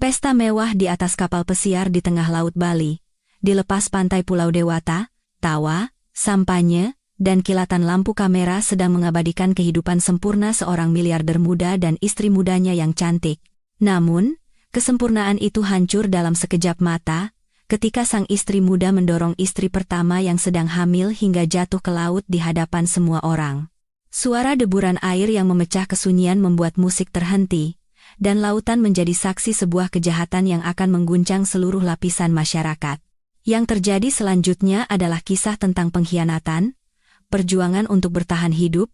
Pesta mewah di atas kapal pesiar di tengah laut Bali, di lepas pantai Pulau Dewata, tawa, sampanye, dan kilatan lampu kamera sedang mengabadikan kehidupan sempurna seorang miliarder muda dan istri mudanya yang cantik. Namun, kesempurnaan itu hancur dalam sekejap mata, ketika sang istri muda mendorong istri pertama yang sedang hamil hingga jatuh ke laut di hadapan semua orang. Suara deburan air yang memecah kesunyian membuat musik terhenti, dan lautan menjadi saksi sebuah kejahatan yang akan mengguncang seluruh lapisan masyarakat. Yang terjadi selanjutnya adalah kisah tentang pengkhianatan, perjuangan untuk bertahan hidup,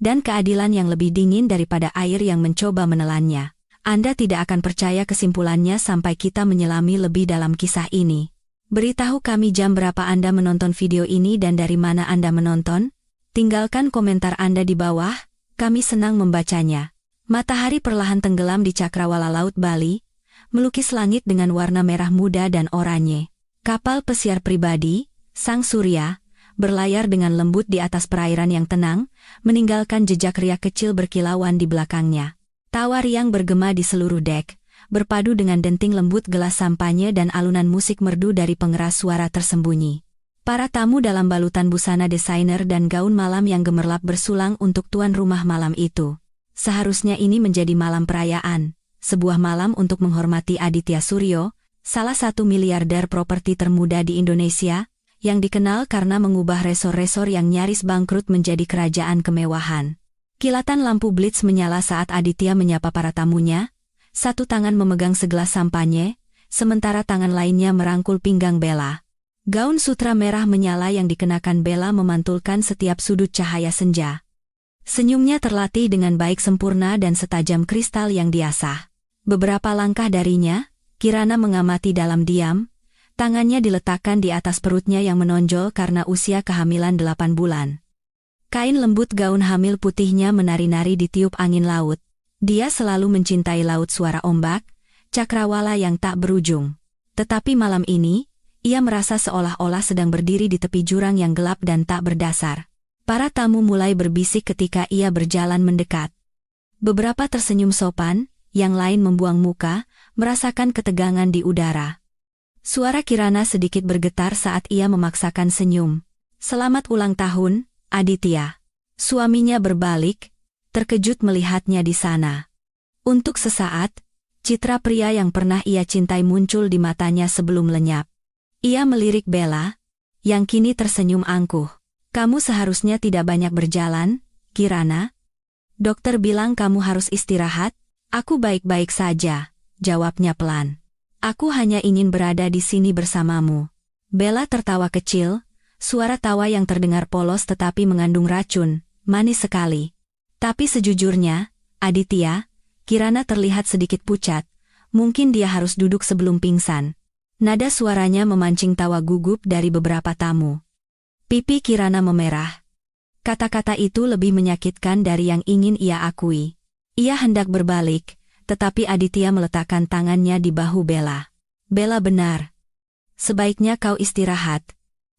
dan keadilan yang lebih dingin daripada air yang mencoba menelannya. Anda tidak akan percaya kesimpulannya sampai kita menyelami lebih dalam kisah ini. Beritahu kami jam berapa Anda menonton video ini dan dari mana Anda menonton. Tinggalkan komentar Anda di bawah, kami senang membacanya. Matahari perlahan tenggelam di cakrawala Laut Bali, melukis langit dengan warna merah muda dan oranye. Kapal pesiar pribadi, Sang Surya, berlayar dengan lembut di atas perairan yang tenang, meninggalkan jejak riak kecil berkilauan di belakangnya. Tawa riang bergema di seluruh dek, berpadu dengan denting lembut gelas sampanye dan alunan musik merdu dari pengeras suara tersembunyi. Para tamu dalam balutan busana desainer dan gaun malam yang gemerlap bersulang untuk tuan rumah malam itu. Seharusnya ini menjadi malam perayaan, sebuah malam untuk menghormati Aditya Suryo, salah satu miliarder properti termuda di Indonesia, yang dikenal karena mengubah resor-resor yang nyaris bangkrut menjadi kerajaan kemewahan. Kilatan lampu blitz menyala saat Aditya menyapa para tamunya, satu tangan memegang segelas sampanye, sementara tangan lainnya merangkul pinggang Bella. Gaun sutra merah menyala yang dikenakan Bella memantulkan setiap sudut cahaya senja. Senyumnya terlatih dengan baik sempurna dan setajam kristal yang diasah. Beberapa langkah darinya, Kirana mengamati dalam diam. Tangannya diletakkan di atas perutnya yang menonjol karena usia kehamilan 8 bulan. Kain lembut gaun hamil putihnya menari-nari di tiup angin laut. Dia selalu mencintai laut suara ombak, cakrawala yang tak berujung. Tetapi malam ini, ia merasa seolah-olah sedang berdiri di tepi jurang yang gelap dan tak berdasar. Para tamu mulai berbisik ketika ia berjalan mendekat. Beberapa tersenyum sopan, yang lain membuang muka, merasakan ketegangan di udara. Suara Kirana sedikit bergetar saat ia memaksakan senyum. Selamat ulang tahun, Aditya. Suaminya berbalik, terkejut melihatnya di sana. Untuk sesaat, citra pria yang pernah ia cintai muncul di matanya sebelum lenyap. Ia melirik Bella, yang kini tersenyum angkuh. Kamu seharusnya tidak banyak berjalan, Kirana. Dokter bilang kamu harus istirahat. Aku baik-baik saja, jawabnya pelan. Aku hanya ingin berada di sini bersamamu. Bella tertawa kecil, suara tawa yang terdengar polos tetapi mengandung racun, manis sekali. Tapi sejujurnya, Aditya, Kirana terlihat sedikit pucat, mungkin dia harus duduk sebelum pingsan. Nada suaranya memancing tawa gugup dari beberapa tamu. Pipi Kirana memerah. Kata-kata itu lebih menyakitkan dari yang ingin ia akui. Ia hendak berbalik, tetapi Aditya meletakkan tangannya di bahu Bella. Bella benar. Sebaiknya kau istirahat.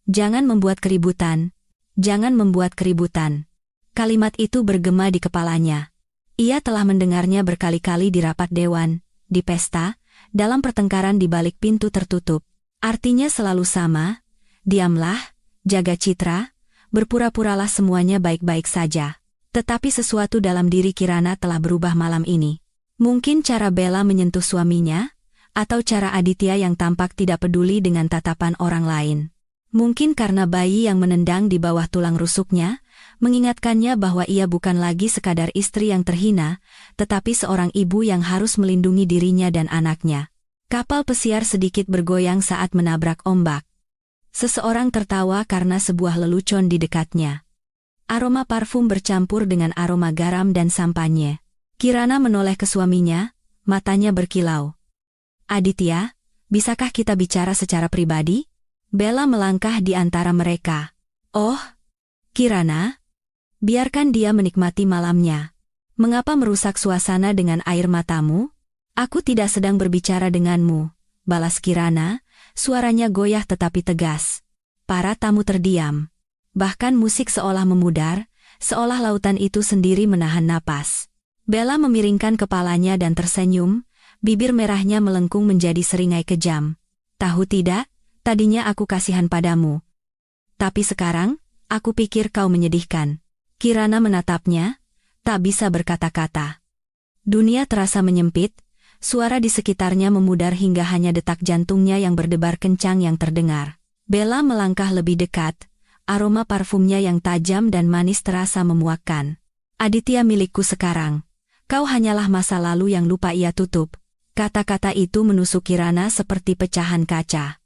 Jangan membuat keributan. Jangan membuat keributan. Kalimat itu bergema di kepalanya. Ia telah mendengarnya berkali-kali di rapat dewan, di pesta, dalam pertengkaran di balik pintu tertutup. Artinya selalu sama, diamlah, jaga citra, berpura-puralah semuanya baik-baik saja. Tetapi sesuatu dalam diri Kirana telah berubah malam ini. Mungkin cara Bella menyentuh suaminya, atau cara Aditya yang tampak tidak peduli dengan tatapan orang lain. Mungkin karena bayi yang menendang di bawah tulang rusuknya, mengingatkannya bahwa ia bukan lagi sekadar istri yang terhina, tetapi seorang ibu yang harus melindungi dirinya dan anaknya. Kapal pesiar sedikit bergoyang saat menabrak ombak. Seseorang tertawa karena sebuah lelucon di dekatnya. Aroma parfum bercampur dengan aroma garam dan sampanye. Kirana menoleh ke suaminya, matanya berkilau. Aditya, bisakah kita bicara secara pribadi? Bella melangkah di antara mereka. Oh, Kirana, biarkan dia menikmati malamnya. Mengapa merusak suasana dengan air matamu? Aku tidak sedang berbicara denganmu, balas Kirana, suaranya goyah tetapi tegas. Para tamu terdiam. Bahkan musik seolah memudar, seolah lautan itu sendiri menahan napas. Bella memiringkan kepalanya dan tersenyum, Bibir merahnya melengkung menjadi seringai kejam. Tahu tidak, tadinya aku kasihan padamu. Tapi sekarang, aku pikir kau menyedihkan. Kirana menatapnya, tak bisa berkata-kata. Dunia terasa menyempit, suara di sekitarnya memudar hingga hanya detak jantungnya yang berdebar kencang yang terdengar. Bella melangkah lebih dekat, aroma parfumnya yang tajam dan manis terasa memuakkan. Aditya milikku sekarang. Kau hanyalah masa lalu yang lupa ia tutup. Kata-kata itu menusuk Kirana seperti pecahan kaca.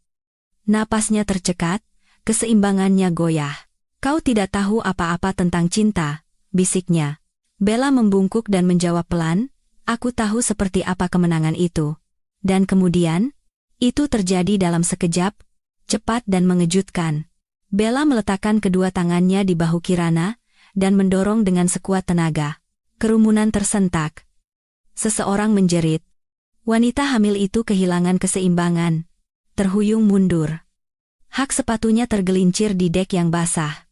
Napasnya tercekat, keseimbangannya goyah. Kau tidak tahu apa-apa tentang cinta, bisiknya. Bella membungkuk dan menjawab pelan, aku tahu seperti apa kemenangan itu. Dan kemudian, itu terjadi dalam sekejap, cepat dan mengejutkan. Bella meletakkan kedua tangannya di bahu Kirana, dan mendorong dengan sekuat tenaga. Kerumunan tersentak. Seseorang menjerit. Wanita hamil itu kehilangan keseimbangan. Terhuyung mundur. Hak sepatunya tergelincir di dek yang basah.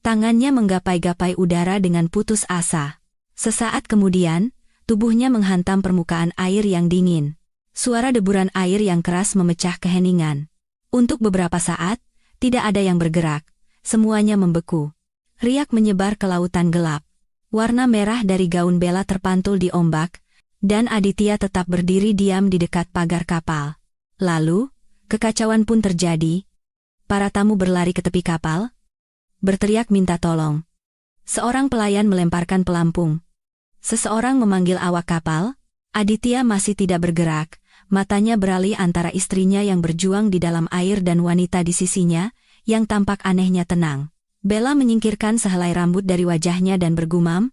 Tangannya menggapai-gapai udara dengan putus asa. Sesaat kemudian, tubuhnya menghantam permukaan air yang dingin. Suara deburan air yang keras memecah keheningan. Untuk beberapa saat, tidak ada yang bergerak. Semuanya membeku. Riak menyebar ke lautan gelap. Warna merah dari gaun Bella terpantul di ombak, dan Aditya tetap berdiri diam di dekat pagar kapal. Lalu, kekacauan pun terjadi. Para tamu berlari ke tepi kapal, berteriak minta tolong. Seorang pelayan melemparkan pelampung. Seseorang memanggil awak kapal. Aditya masih tidak bergerak, matanya beralih antara istrinya yang berjuang di dalam air dan wanita di sisinya, yang tampak anehnya tenang. Bella menyingkirkan sehelai rambut dari wajahnya dan bergumam,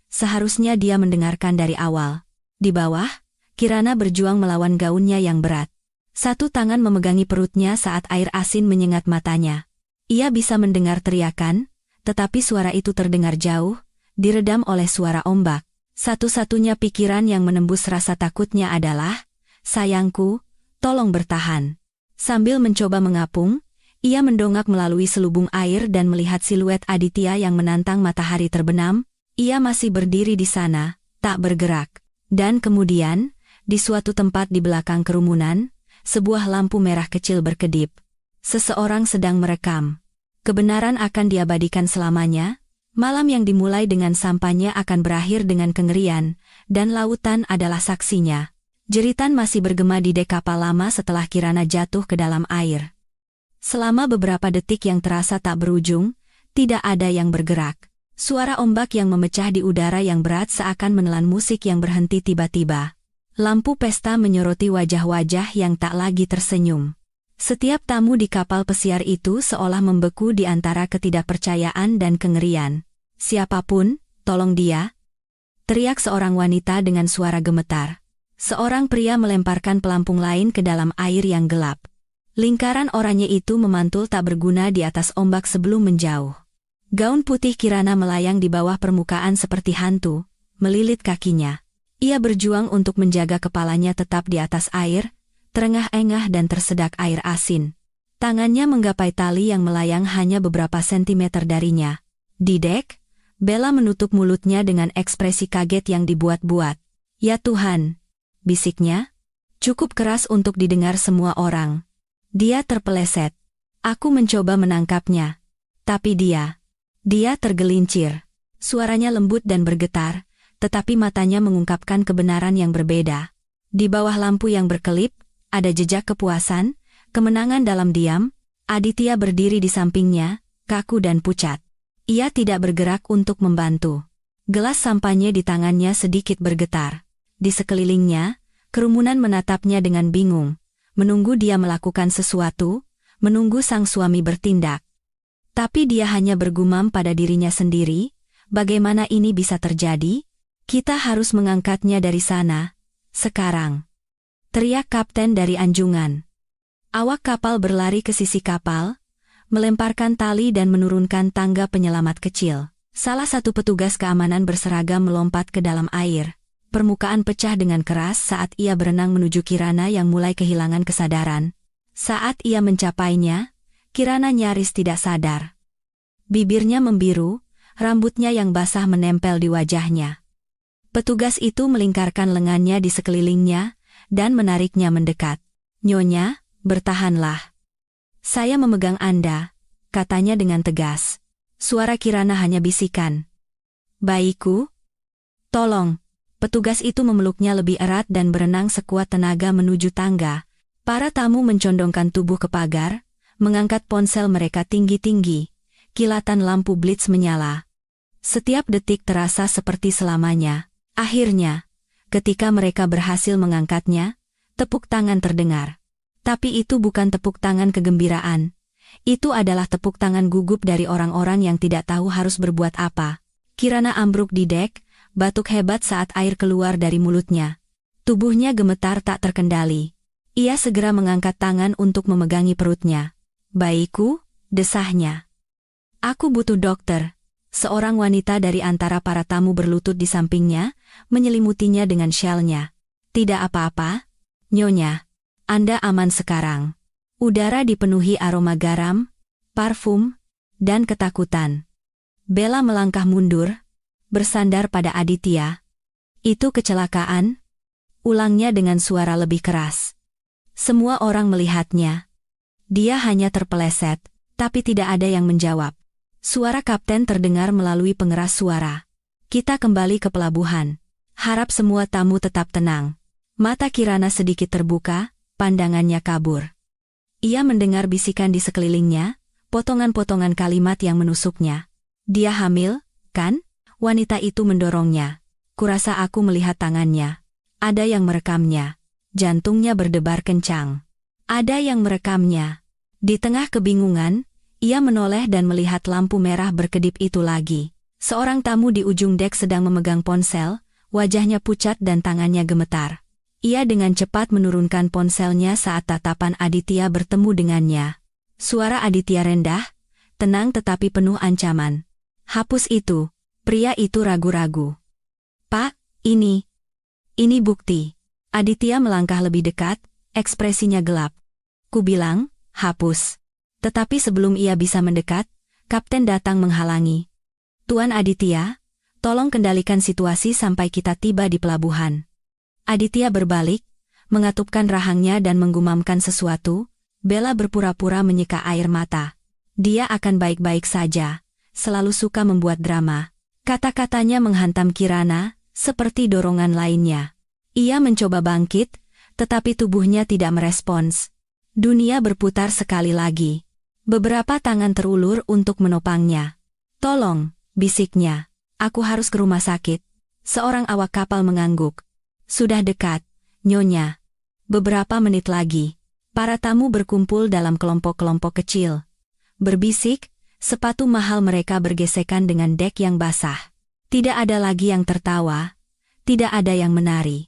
seharusnya dia mendengarkan dari awal. Di bawah, Kirana berjuang melawan gaunnya yang berat. Satu tangan memegangi perutnya saat air asin menyengat matanya. Ia bisa mendengar teriakan, tetapi suara itu terdengar jauh, diredam oleh suara ombak. Satu-satunya pikiran yang menembus rasa takutnya adalah, sayangku, tolong bertahan. Sambil mencoba mengapung, ia mendongak melalui selubung air dan melihat siluet Aditya yang menantang matahari terbenam. Ia masih berdiri di sana, tak bergerak. Dan kemudian, di suatu tempat di belakang kerumunan, sebuah lampu merah kecil berkedip. Seseorang sedang merekam. Kebenaran akan diabadikan selamanya. Malam yang dimulai dengan sampahnya akan berakhir dengan kengerian, dan lautan adalah saksinya. Jeritan masih bergema di dek kapal lama setelah Kirana jatuh ke dalam air. Selama beberapa detik yang terasa tak berujung, tidak ada yang bergerak. Suara ombak yang memecah di udara yang berat seakan menelan musik yang berhenti tiba-tiba. Lampu pesta menyoroti wajah-wajah yang tak lagi tersenyum. Setiap tamu di kapal pesiar itu seolah membeku di antara ketidakpercayaan dan kengerian. Siapapun, tolong dia, teriak seorang wanita dengan suara gemetar. Seorang pria melemparkan pelampung lain ke dalam air yang gelap. Lingkaran oranye itu memantul tak berguna di atas ombak sebelum menjauh. Gaun putih Kirana melayang di bawah permukaan seperti hantu, melilit kakinya. Ia berjuang untuk menjaga kepalanya tetap di atas air, terengah-engah dan tersedak air asin. Tangannya menggapai tali yang melayang hanya beberapa sentimeter darinya. Di dek, Bella menutup mulutnya dengan ekspresi kaget yang dibuat-buat. Ya Tuhan, bisiknya, cukup keras untuk didengar semua orang. Dia terpeleset. Aku mencoba menangkapnya. Tapi dia tergelincir. Suaranya lembut dan bergetar, tetapi matanya mengungkapkan kebenaran yang berbeda. Di bawah lampu yang berkelip, ada jejak kepuasan, kemenangan dalam diam. Aditya berdiri di sampingnya, kaku dan pucat. Ia tidak bergerak untuk membantu. Gelas sampahnya di tangannya sedikit bergetar. Di sekelilingnya, kerumunan menatapnya dengan bingung, menunggu dia melakukan sesuatu, menunggu sang suami bertindak. Tapi dia hanya bergumam pada dirinya sendiri, bagaimana ini bisa terjadi? Kita harus mengangkatnya dari sana, sekarang. Teriak kapten dari anjungan. Awak kapal berlari ke sisi kapal, melemparkan tali dan menurunkan tangga penyelamat kecil. Salah satu petugas keamanan berseragam melompat ke dalam air. Permukaan pecah dengan keras saat ia berenang menuju Kirana yang mulai kehilangan kesadaran. Saat ia mencapainya, Kirana nyaris tidak sadar. Bibirnya membiru, rambutnya yang basah menempel di wajahnya. Petugas itu melingkarkan lengannya di sekelilingnya, dan menariknya mendekat. "Nyonya, bertahanlah. Saya memegang Anda," katanya dengan tegas. Suara Kirana hanya bisikan. "Bayiku? Tolong." Petugas itu memeluknya lebih erat dan berenang sekuat tenaga menuju tangga. Para tamu mencondongkan tubuh ke pagar, mengangkat ponsel mereka tinggi-tinggi. Kilatan lampu blitz menyala. Setiap detik terasa seperti selamanya. Akhirnya, ketika mereka berhasil mengangkatnya, tepuk tangan terdengar. Tapi itu bukan tepuk tangan kegembiraan. Itu adalah tepuk tangan gugup dari orang-orang yang tidak tahu harus berbuat apa. Kirana ambruk di dek, batuk hebat saat air keluar dari mulutnya. Tubuhnya gemetar tak terkendali. Ia segera mengangkat tangan untuk memegangi perutnya. "Bayiku," desahnya. "Aku butuh dokter." Seorang wanita dari antara para tamu berlutut di sampingnya, menyelimutinya dengan syalnya. "Tidak apa-apa, Nyonya. Anda aman sekarang." Udara dipenuhi aroma garam, parfum, dan ketakutan. Bella melangkah mundur, bersandar pada Aditya. "Itu kecelakaan?" ulangnya dengan suara lebih keras. Semua orang melihatnya. Dia hanya terpeleset, tapi tidak ada yang menjawab. Suara kapten terdengar melalui pengeras suara. "Kita kembali ke pelabuhan. Harap semua tamu tetap tenang." Mata Kirana sedikit terbuka, pandangannya kabur. Ia mendengar bisikan di sekelilingnya, potongan-potongan kalimat yang menusuknya. "Dia hamil, kan?" Wanita itu mendorongnya. "Kurasa aku melihat tangannya. Ada yang merekamnya." Jantungnya berdebar kencang. Ada yang merekamnya. Di tengah kebingungan, ia menoleh dan melihat lampu merah berkedip itu lagi. Seorang tamu di ujung dek sedang memegang ponsel, wajahnya pucat dan tangannya gemetar. Ia dengan cepat menurunkan ponselnya saat tatapan Aditya bertemu dengannya. Suara Aditya rendah, tenang tetapi penuh ancaman. "Hapus itu." Pria itu ragu-ragu. "Pak, ini bukti." Aditya melangkah lebih dekat, ekspresinya gelap. "Ku bilang, hapus." Tetapi sebelum ia bisa mendekat, kapten datang menghalangi. "Tuan Aditya, tolong kendalikan situasi sampai kita tiba di pelabuhan." Aditya berbalik, mengatupkan rahangnya dan menggumamkan sesuatu. Bella berpura-pura menyeka air mata. "Dia akan baik-baik saja, selalu suka membuat drama." Kata-katanya menghantam Kirana, seperti dorongan lainnya. Ia mencoba bangkit, tetapi tubuhnya tidak merespons. Dunia berputar sekali lagi. Beberapa tangan terulur untuk menopangnya. "Tolong," bisiknya. "Aku harus ke rumah sakit." Seorang awak kapal mengangguk. "Sudah dekat, Nyonya." Beberapa menit lagi, para tamu berkumpul dalam kelompok-kelompok kecil. Berbisik, sepatu mahal mereka bergesekan dengan dek yang basah. Tidak ada lagi yang tertawa, tidak ada yang menari.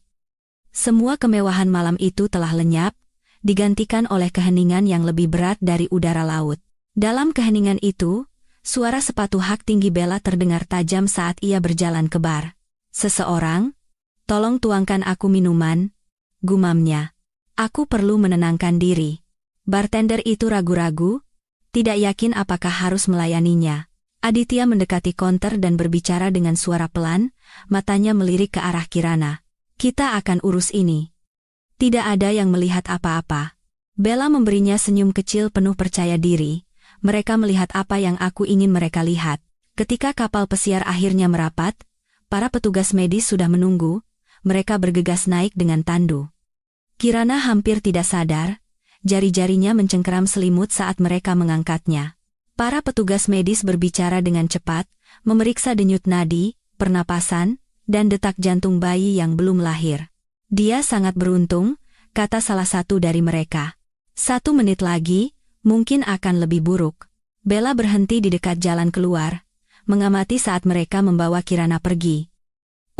Semua kemewahan malam itu telah lenyap, digantikan oleh keheningan yang lebih berat dari udara laut. Dalam keheningan itu, suara sepatu hak tinggi Bella terdengar tajam saat ia berjalan ke bar. "Seseorang? Tolong tuangkan aku minuman," gumamnya. "Aku perlu menenangkan diri." Bartender itu ragu-ragu, tidak yakin apakah harus melayaninya. Aditya mendekati konter dan berbicara dengan suara pelan, matanya melirik ke arah Kirana. "Kita akan urus ini." Tidak ada yang melihat apa-apa. Bella memberinya senyum kecil penuh percaya diri. "Mereka melihat apa yang aku ingin mereka lihat." Ketika kapal pesiar akhirnya merapat, para petugas medis sudah menunggu. Mereka bergegas naik dengan tandu. Kirana hampir tidak sadar, jari-jarinya mencengkeram selimut saat mereka mengangkatnya. Para petugas medis berbicara dengan cepat, memeriksa denyut nadi, pernapasan, dan detak jantung bayi yang belum lahir. "Dia sangat beruntung," kata salah satu dari mereka. 1 menit lagi, mungkin akan lebih buruk. Bella berhenti di dekat jalan keluar, mengamati saat mereka membawa Kirana pergi.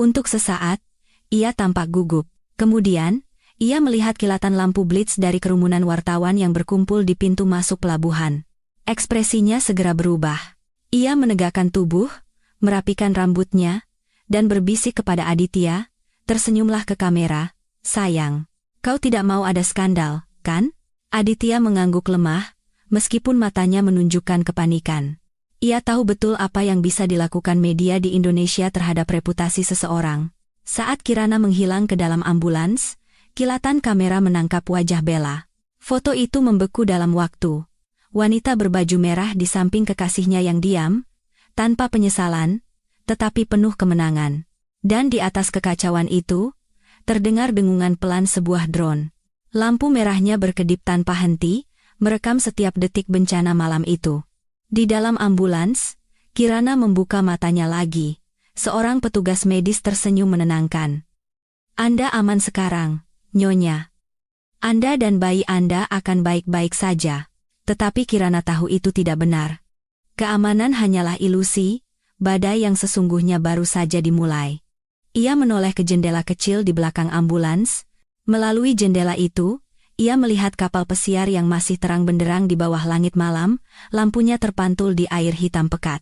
Untuk sesaat, ia tampak gugup. Kemudian, ia melihat kilatan lampu blitz dari kerumunan wartawan yang berkumpul di pintu masuk pelabuhan. Ekspresinya segera berubah. Ia menegakkan tubuh, merapikan rambutnya, dan berbisik kepada Aditya, "Tersenyumlah ke kamera, sayang. Kau tidak mau ada skandal, kan?" Aditya mengangguk lemah, meskipun matanya menunjukkan kepanikan. Ia tahu betul apa yang bisa dilakukan media di Indonesia terhadap reputasi seseorang. Saat Kirana menghilang ke dalam ambulans, Kilatan kamera menangkap wajah Bella. Foto itu membeku dalam waktu. Wanita berbaju merah di samping kekasihnya yang diam, tanpa penyesalan, tetapi penuh kemenangan. Dan di atas kekacauan itu, terdengar dengungan pelan sebuah drone. Lampu merahnya berkedip tanpa henti, merekam setiap detik bencana malam itu. Di dalam ambulans, Kirana membuka matanya lagi. Seorang petugas medis tersenyum menenangkan. Anda aman sekarang, Nyonya. Anda dan bayi Anda akan baik-baik saja. Tetapi Kirana tahu itu tidak benar. Keamanan hanyalah ilusi, badai yang sesungguhnya baru saja dimulai. Ia menoleh ke jendela kecil di belakang ambulans. Melalui jendela itu, ia melihat kapal pesiar yang masih terang benderang di bawah langit malam, lampunya terpantul di air hitam pekat.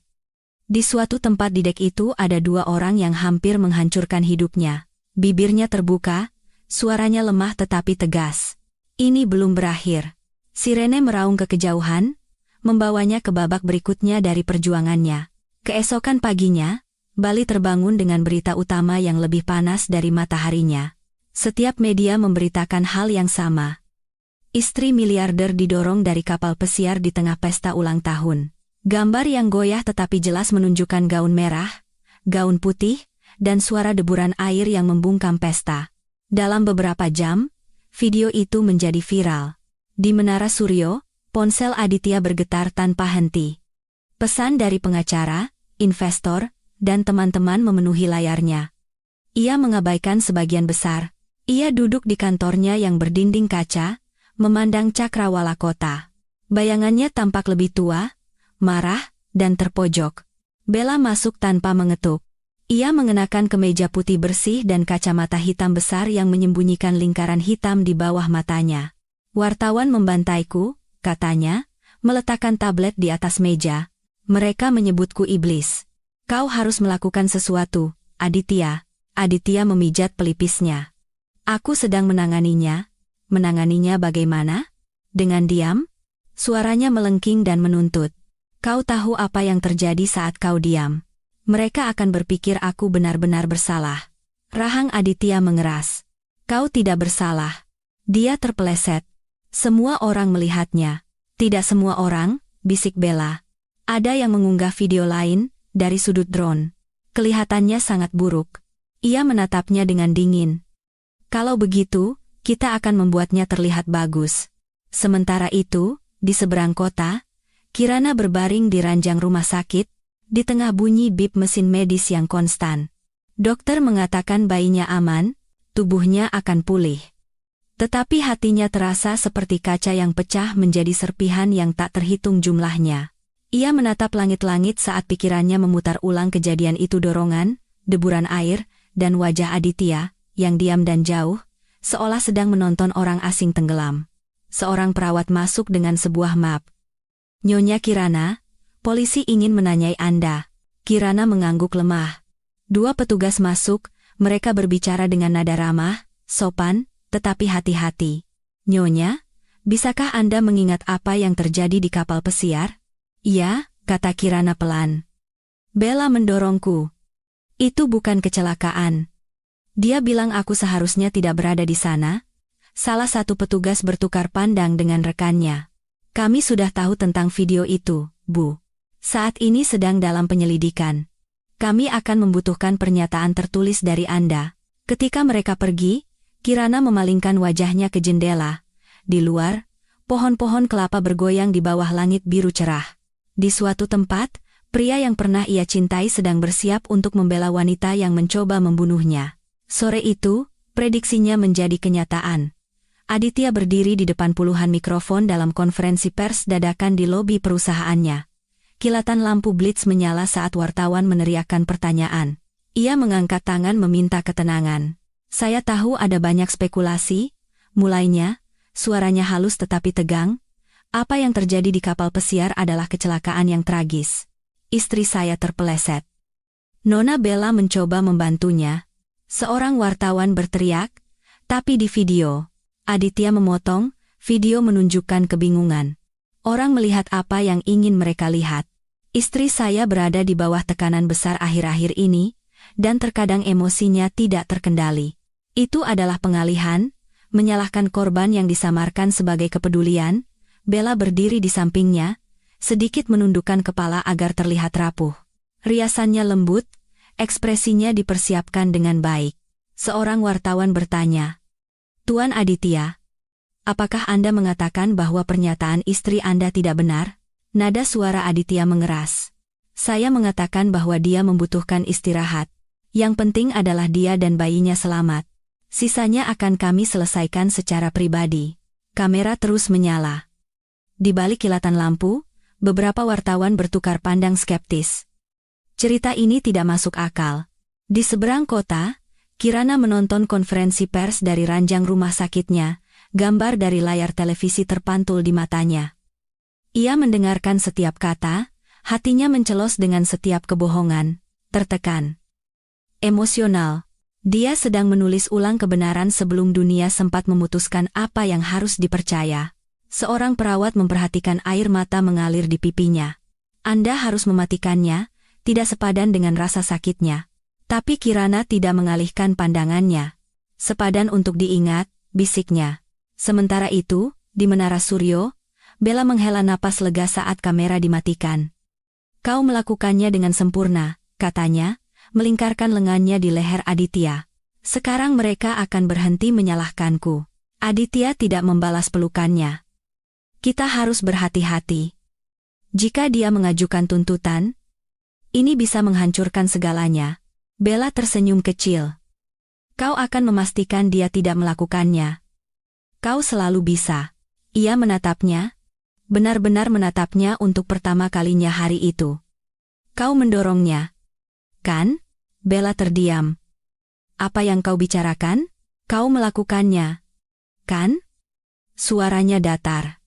Di suatu tempat di dek itu ada dua orang yang hampir menghancurkan hidupnya. Bibirnya terbuka, suaranya lemah tetapi tegas. Ini belum berakhir. Sirene meraung ke kejauhan, membawanya ke babak berikutnya dari perjuangannya. Keesokan paginya, Bali terbangun dengan berita utama yang lebih panas dari mataharinya. Setiap media memberitakan hal yang sama. Istri miliarder didorong dari kapal pesiar di tengah pesta ulang tahun. Gambar yang goyah tetapi jelas menunjukkan gaun merah, gaun putih, dan suara deburan air yang membungkam pesta. Dalam beberapa jam, video itu menjadi viral. Di Menara Suryo, ponsel Aditya bergetar tanpa henti. Pesan dari pengacara, investor, dan teman-teman memenuhi layarnya. Ia mengabaikan sebagian besar. Ia duduk di kantornya yang berdinding kaca, memandang cakrawala kota. Bayangannya tampak lebih tua, marah, dan terpojok. Bella masuk tanpa mengetuk. Ia mengenakan kemeja putih bersih dan kacamata hitam besar yang menyembunyikan lingkaran hitam di bawah matanya. Wartawan membantaiku, katanya, meletakkan tablet di atas meja. Mereka menyebutku iblis. Kau harus melakukan sesuatu, Aditya. Aditya memijat pelipisnya. Aku sedang menanganinya. Menanganinya bagaimana? Dengan diam? Suaranya melengking dan menuntut. Kau tahu apa yang terjadi saat kau diam. Mereka akan berpikir aku benar-benar bersalah. Rahang Aditya mengeras. Kau tidak bersalah. Dia terpeleset. Semua orang melihatnya. Tidak semua orang, bisik Bella. Ada yang mengunggah video lain, dari sudut drone. Kelihatannya sangat buruk. Ia menatapnya dengan dingin. Kalau begitu, kita akan membuatnya terlihat bagus. Sementara itu, di seberang kota, Kirana berbaring di ranjang rumah sakit, di tengah bunyi bip mesin medis yang konstan. Dokter mengatakan bayinya aman, tubuhnya akan pulih. Tetapi hatinya terasa seperti kaca yang pecah menjadi serpihan yang tak terhitung jumlahnya. Ia menatap langit-langit saat pikirannya memutar ulang kejadian itu dorongan, deburan air, dan wajah Aditya, yang diam dan jauh, seolah sedang menonton orang asing tenggelam. Seorang perawat masuk dengan sebuah map. Nyonya Kirana, polisi ingin menanyai Anda. Kirana mengangguk lemah. Dua petugas masuk, mereka berbicara dengan nada ramah, sopan, tetapi hati-hati. Nyonya, bisakah Anda mengingat apa yang terjadi di kapal pesiar? Iya, kata Kirana pelan. Bella mendorongku. Itu bukan kecelakaan. Dia bilang aku seharusnya tidak berada di sana. Salah satu petugas bertukar pandang dengan rekannya. Kami sudah tahu tentang video itu, Bu. Saat ini sedang dalam penyelidikan. Kami akan membutuhkan pernyataan tertulis dari Anda. Ketika mereka pergi, Kirana memalingkan wajahnya ke jendela. Di luar, pohon-pohon kelapa bergoyang di bawah langit biru cerah. Di suatu tempat, pria yang pernah ia cintai sedang bersiap untuk membela wanita yang mencoba membunuhnya. Sore itu, prediksinya menjadi kenyataan. Aditya berdiri di depan puluhan mikrofon dalam konferensi pers dadakan di lobi perusahaannya. Kilatan lampu blitz menyala saat wartawan meneriakkan pertanyaan. Ia mengangkat tangan meminta ketenangan. Saya tahu ada banyak spekulasi, mulainya, suaranya halus tetapi tegang. Apa yang terjadi di kapal pesiar adalah kecelakaan yang tragis. Istri saya terpeleset. Nona Bella mencoba membantunya. Seorang wartawan berteriak, tapi di video. Aditya memotong, video menunjukkan kebingungan. Orang melihat apa yang ingin mereka lihat. Istri saya berada di bawah tekanan besar akhir-akhir ini, dan terkadang emosinya tidak terkendali. Itu adalah pengalihan, menyalahkan korban yang disamarkan sebagai kepedulian. Bella berdiri di sampingnya, sedikit menundukkan kepala agar terlihat rapuh. Riasannya lembut, ekspresinya dipersiapkan dengan baik. Seorang wartawan bertanya, "Tuan Aditya, apakah Anda mengatakan bahwa pernyataan istri Anda tidak benar?" Nada suara Aditya mengeras. "Saya mengatakan bahwa dia membutuhkan istirahat. Yang penting adalah dia dan bayinya selamat. Sisanya akan kami selesaikan secara pribadi." Kamera terus menyala. Di balik kilatan lampu, beberapa wartawan bertukar pandang skeptis. Cerita ini tidak masuk akal. Di seberang kota, Kirana menonton konferensi pers dari ranjang rumah sakitnya, gambar dari layar televisi terpantul di matanya. Ia mendengarkan setiap kata, hatinya mencelos dengan setiap kebohongan, tertekan. Emosional. Dia sedang menulis ulang kebenaran sebelum dunia sempat memutuskan apa yang harus dipercaya. Seorang perawat memperhatikan air mata mengalir di pipinya. "Anda harus mematikannya," tidak sepadan dengan rasa sakitnya. Tapi Kirana tidak mengalihkan pandangannya. "Sepadan untuk diingat," bisiknya. Sementara itu, di Menara Suryo, Bella menghela napas lega saat kamera dimatikan. "Kau melakukannya dengan sempurna," katanya, melingkarkan lengannya di leher Aditya. "Sekarang mereka akan berhenti menyalahkanku." Aditya tidak membalas pelukannya. "Kita harus berhati-hati. Jika dia mengajukan tuntutan, ini bisa menghancurkan segalanya." Bella tersenyum kecil. "Kau akan memastikan dia tidak melakukannya." "Kau selalu bisa." Ia menatapnya, benar-benar menatapnya untuk pertama kalinya hari itu. "Kau mendorongnya, kan?" Bella terdiam. "Apa yang kau bicarakan? Kau melakukannya, kan?" Suaranya datar.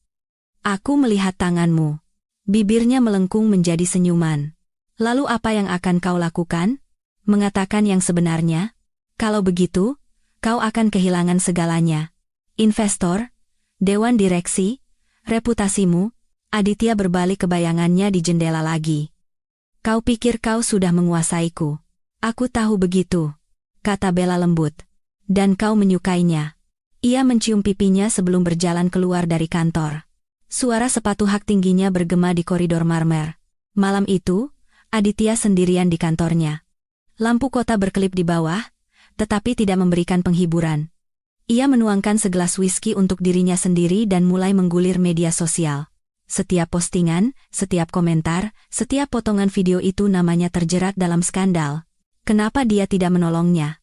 "Aku melihat tanganmu." Bibirnya melengkung menjadi senyuman. "Lalu apa yang akan kau lakukan? Mengatakan yang sebenarnya? Kalau begitu, kau akan kehilangan segalanya. Investor, dewan direksi, reputasimu." Aditya berbalik ke bayangannya di jendela lagi. "Kau pikir kau sudah menguasaiku?" "Aku tahu begitu," kata Bella lembut. "Dan kau menyukainya." Ia mencium pipinya sebelum berjalan keluar dari kantor. Suara sepatu hak tingginya bergema di koridor marmer. Malam itu, Aditya sendirian di kantornya. Lampu kota berkelip di bawah, tetapi tidak memberikan penghiburan. Ia menuangkan segelas whisky untuk dirinya sendiri dan mulai menggulir media sosial. Setiap postingan, setiap komentar, setiap potongan video itu namanya terjerat dalam skandal. Kenapa dia tidak menolongnya?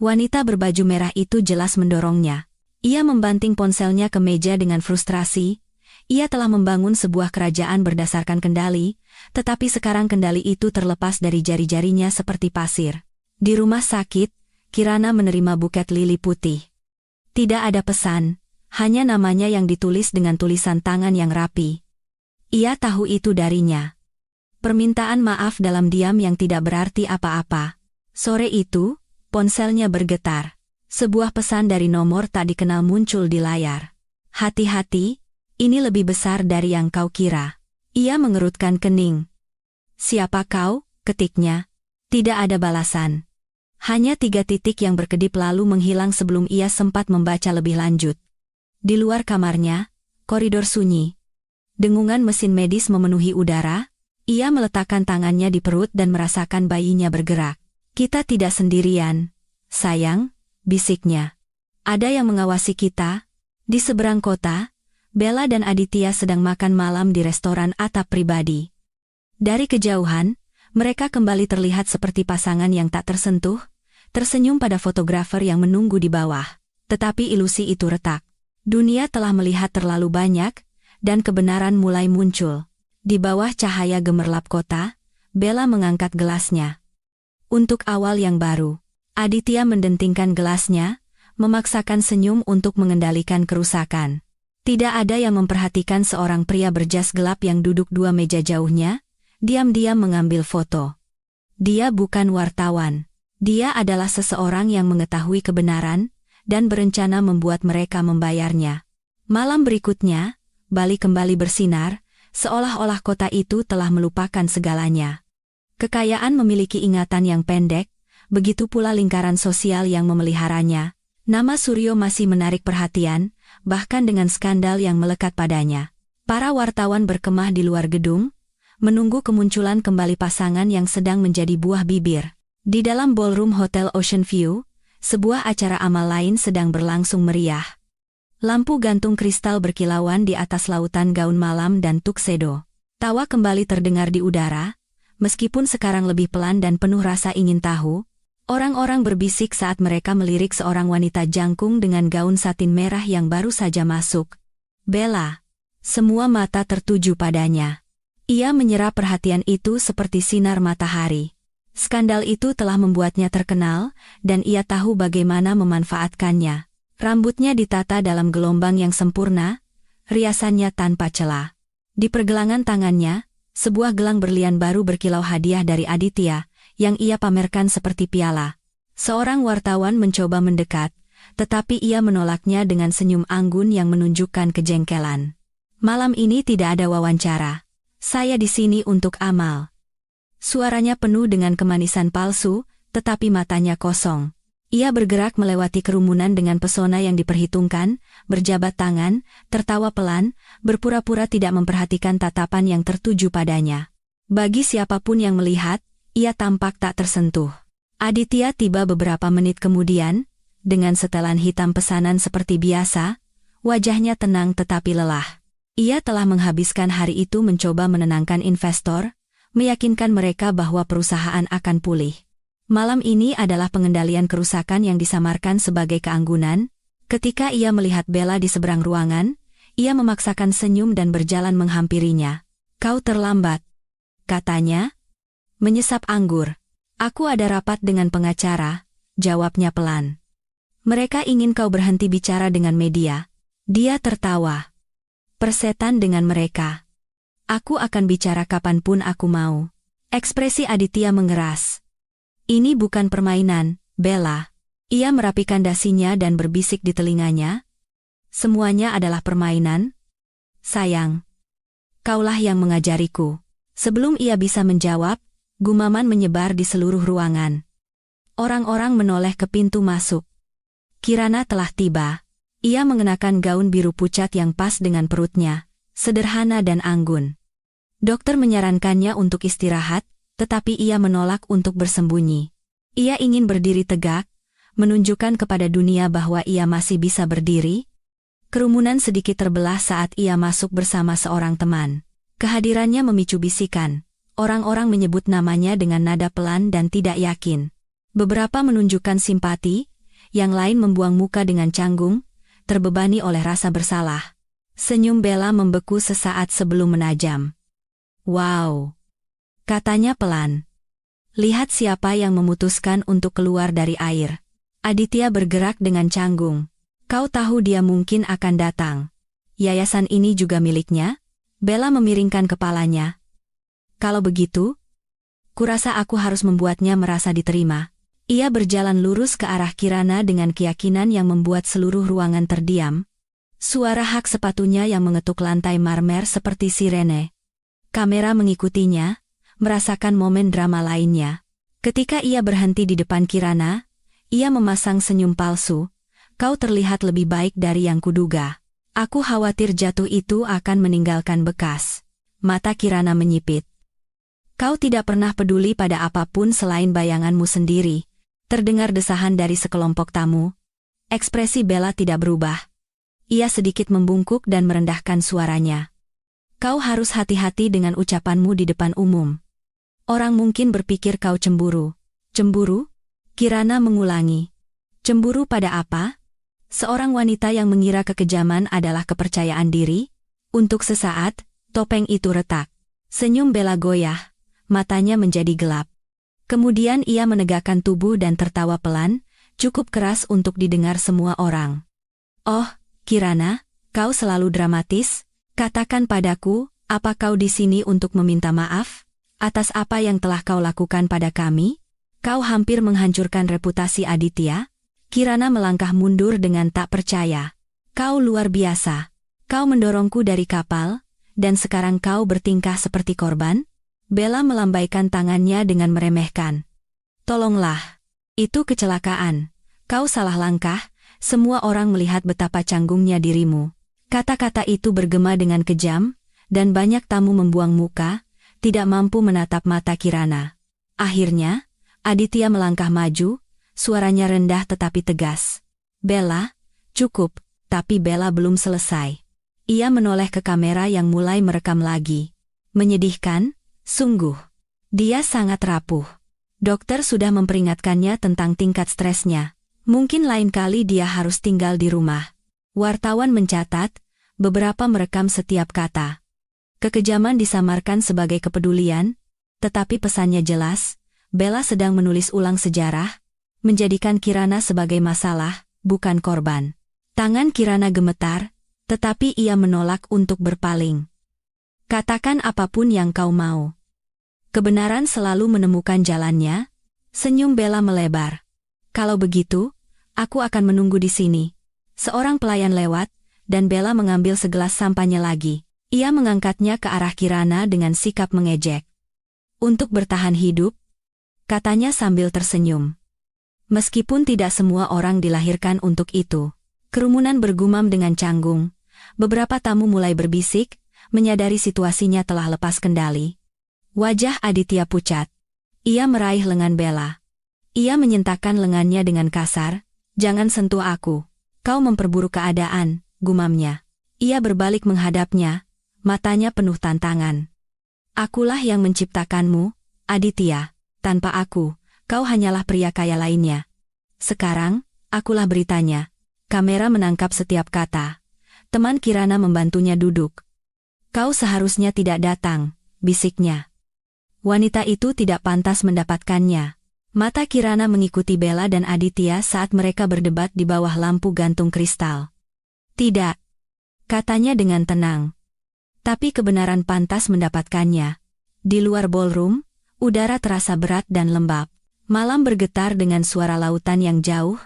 Wanita berbaju merah itu jelas mendorongnya. Ia membanting ponselnya ke meja dengan frustrasi. Ia telah membangun sebuah kerajaan berdasarkan kendali, tetapi sekarang kendali itu terlepas dari jari-jarinya seperti pasir. Di rumah sakit, Kirana menerima buket lili putih. Tidak ada pesan, hanya namanya yang ditulis dengan tulisan tangan yang rapi. Ia tahu itu darinya. Permintaan maaf dalam diam yang tidak berarti apa-apa. Sore itu, ponselnya bergetar. Sebuah pesan dari nomor tak dikenal muncul di layar. "Hati-hati, ini lebih besar dari yang kau kira." Ia mengerutkan kening. "Siapa kau?" ketiknya. Tidak ada balasan. Hanya 3 titik yang berkedip lalu menghilang sebelum ia sempat membaca lebih lanjut. Di luar kamarnya, koridor sunyi. Dengungan mesin medis memenuhi udara. Ia meletakkan tangannya di perut dan merasakan bayinya bergerak. "Kita tidak sendirian, sayang," bisiknya. "Ada yang mengawasi kita." Di seberang kota, Bella dan Aditya sedang makan malam di restoran atap pribadi. Dari kejauhan, mereka kembali terlihat seperti pasangan yang tak tersentuh, tersenyum pada fotografer yang menunggu di bawah. Tetapi ilusi itu retak. Dunia telah melihat terlalu banyak, dan kebenaran mulai muncul. Di bawah cahaya gemerlap kota, Bella mengangkat gelasnya. Untuk awal yang baru, Aditya mendentingkan gelasnya, memaksakan senyum untuk mengendalikan kerusakan. Tidak ada yang memperhatikan seorang pria berjas gelap yang duduk 2 meja jauhnya, diam-diam mengambil foto. Dia bukan wartawan. Dia adalah seseorang yang mengetahui kebenaran, dan berencana membuat mereka membayarnya. Malam berikutnya, Bali kembali bersinar, seolah-olah kota itu telah melupakan segalanya. Kekayaan memiliki ingatan yang pendek, begitu pula lingkaran sosial yang memeliharanya. Nama Suryo masih menarik perhatian, bahkan dengan skandal yang melekat padanya. Para wartawan berkemah di luar gedung, menunggu kemunculan kembali pasangan yang sedang menjadi buah bibir. Di dalam ballroom Hotel Ocean View, sebuah acara amal lain sedang berlangsung meriah. Lampu gantung kristal berkilauan di atas lautan gaun malam dan tuxedo. Tawa kembali terdengar di udara, meskipun sekarang lebih pelan dan penuh rasa ingin tahu. Orang-orang berbisik saat mereka melirik seorang wanita jangkung dengan gaun satin merah yang baru saja masuk. Bella. Semua mata tertuju padanya. Ia menyerap perhatian itu seperti sinar matahari. Skandal itu telah membuatnya terkenal, dan ia tahu bagaimana memanfaatkannya. Rambutnya ditata dalam gelombang yang sempurna, riasannya tanpa celah. Di pergelangan tangannya, sebuah gelang berlian baru berkilau hadiah dari Aditya, yang ia pamerkan seperti piala. Seorang wartawan mencoba mendekat, tetapi ia menolaknya dengan senyum anggun yang menunjukkan kejengkelan. Malam ini tidak ada wawancara. Saya di sini untuk amal. Suaranya penuh dengan kemanisan palsu, tetapi matanya kosong. Ia bergerak melewati kerumunan dengan pesona yang diperhitungkan, berjabat tangan, tertawa pelan, berpura-pura tidak memperhatikan tatapan yang tertuju padanya. Bagi siapapun yang melihat, ia tampak tak tersentuh. Aditya tiba beberapa menit kemudian, dengan setelan hitam pesanan seperti biasa, wajahnya tenang tetapi lelah. Ia telah menghabiskan hari itu mencoba menenangkan investor, meyakinkan mereka bahwa perusahaan akan pulih. Malam ini adalah pengendalian kerusakan yang disamarkan sebagai keanggunan. Ketika ia melihat Bella di seberang ruangan, ia memaksakan senyum dan berjalan menghampirinya. "Kau terlambat," katanya. Menyesap anggur. "Aku ada rapat dengan pengacara," jawabnya pelan. "Mereka ingin kau berhenti bicara dengan media." Dia tertawa. "Persetan dengan mereka. Aku akan bicara kapanpun aku mau." Ekspresi Aditya mengeras. "Ini bukan permainan, Bella." Ia merapikan dasinya dan berbisik di telinganya. "Semuanya adalah permainan. Sayang, kaulah yang mengajariku." Sebelum ia bisa menjawab, gumaman menyebar di seluruh ruangan. Orang-orang menoleh ke pintu masuk. Kirana telah tiba. Ia mengenakan gaun biru pucat yang pas dengan perutnya, sederhana dan anggun. Dokter menyarankannya untuk istirahat, tetapi ia menolak untuk bersembunyi. Ia ingin berdiri tegak, menunjukkan kepada dunia bahwa ia masih bisa berdiri. Kerumunan sedikit terbelah saat ia masuk bersama seorang teman. Kehadirannya memicu bisikan. Orang-orang menyebut namanya dengan nada pelan dan tidak yakin. Beberapa menunjukkan simpati, yang lain membuang muka dengan canggung, terbebani oleh rasa bersalah. Senyum Bella membeku sesaat sebelum menajam. "Wow," katanya pelan. "Lihat siapa yang memutuskan untuk keluar dari air." Aditya bergerak dengan canggung. "Kau tahu dia mungkin akan datang. Yayasan ini juga miliknya?" Bella memiringkan kepalanya. "Kalau begitu, kurasa aku harus membuatnya merasa diterima." Ia berjalan lurus ke arah Kirana dengan keyakinan yang membuat seluruh ruangan terdiam. Suara hak sepatunya yang mengetuk lantai marmer seperti sirene. Kamera mengikutinya, merasakan momen drama lainnya. Ketika ia berhenti di depan Kirana, ia memasang senyum palsu. "Kau terlihat lebih baik dari yang kuduga. Aku khawatir jatuh itu akan meninggalkan bekas." Mata Kirana menyipit. "Kau tidak pernah peduli pada apapun selain bayanganmu sendiri." Terdengar desahan dari sekelompok tamu. Ekspresi Bella tidak berubah. Ia sedikit membungkuk dan merendahkan suaranya. "Kau harus hati-hati dengan ucapanmu di depan umum. Orang mungkin berpikir kau cemburu." "Cemburu?" Kirana mengulangi. "Cemburu pada apa?" Seorang wanita yang mengira kekejaman adalah kepercayaan diri. Untuk sesaat, topeng itu retak. Senyum Bella goyah, matanya menjadi gelap. Kemudian ia menegakkan tubuh dan tertawa pelan, cukup keras untuk didengar semua orang. "Oh, Kirana, kau selalu dramatis. Katakan padaku, apa kau di sini untuk meminta maaf? Atas apa yang telah kau lakukan pada kami? Kau hampir menghancurkan reputasi Aditya." Kirana melangkah mundur dengan tak percaya. "Kau luar biasa. Kau mendorongku dari kapal, dan sekarang kau bertingkah seperti korban?" Bella melambaikan tangannya dengan meremehkan. "Tolonglah. Itu kecelakaan. Kau salah langkah, Semua orang melihat betapa canggungnya dirimu. Kata-kata itu bergema dengan kejam, dan banyak tamu membuang muka, tidak mampu menatap mata Kirana. Akhirnya, Aditya melangkah maju, suaranya rendah tetapi tegas. Bella, cukup, tapi Bella belum selesai. Ia menoleh ke kamera yang mulai merekam lagi. Menyedihkan, sungguh. Dia sangat rapuh. Dokter sudah memperingatkannya tentang tingkat stresnya. Mungkin lain kali dia harus tinggal di rumah. Wartawan mencatat, beberapa merekam setiap kata. Kekejaman disamarkan sebagai kepedulian, tetapi pesannya jelas, Bella sedang menulis ulang sejarah, menjadikan Kirana sebagai masalah, bukan korban. Tangan Kirana gemetar, tetapi ia menolak untuk berpaling. Katakan apapun yang kau mau. Kebenaran selalu menemukan jalannya. Senyum Bella melebar. Kalau begitu, aku akan menunggu di sini. Seorang pelayan lewat, dan Bella mengambil segelas sampahnya lagi. Ia mengangkatnya ke arah Kirana dengan sikap mengejek. Untuk bertahan hidup, katanya sambil tersenyum. Meskipun tidak semua orang dilahirkan untuk itu. Kerumunan bergumam dengan canggung. Beberapa tamu mulai berbisik, menyadari situasinya telah lepas kendali. Wajah Aditya pucat. Ia meraih lengan Bella. Ia menyentakkan lengannya dengan kasar. Jangan sentuh aku. Kau memperburuk keadaan, gumamnya. Ia berbalik menghadapnya, matanya penuh tantangan. Akulah yang menciptakanmu, Aditya. Tanpa aku, kau hanyalah pria kaya lainnya. Sekarang, akulah beritanya. Kamera menangkap setiap kata. Teman Kirana membantunya duduk. Kau seharusnya tidak datang, bisiknya. Wanita itu tidak pantas mendapatkannya. Mata Kirana mengikuti Bella dan Aditya saat mereka berdebat di bawah lampu gantung kristal. Tidak, katanya dengan tenang. Tapi kebenaran pantas mendapatkannya. Di luar ballroom, udara terasa berat dan lembab. Malam bergetar dengan suara lautan yang jauh,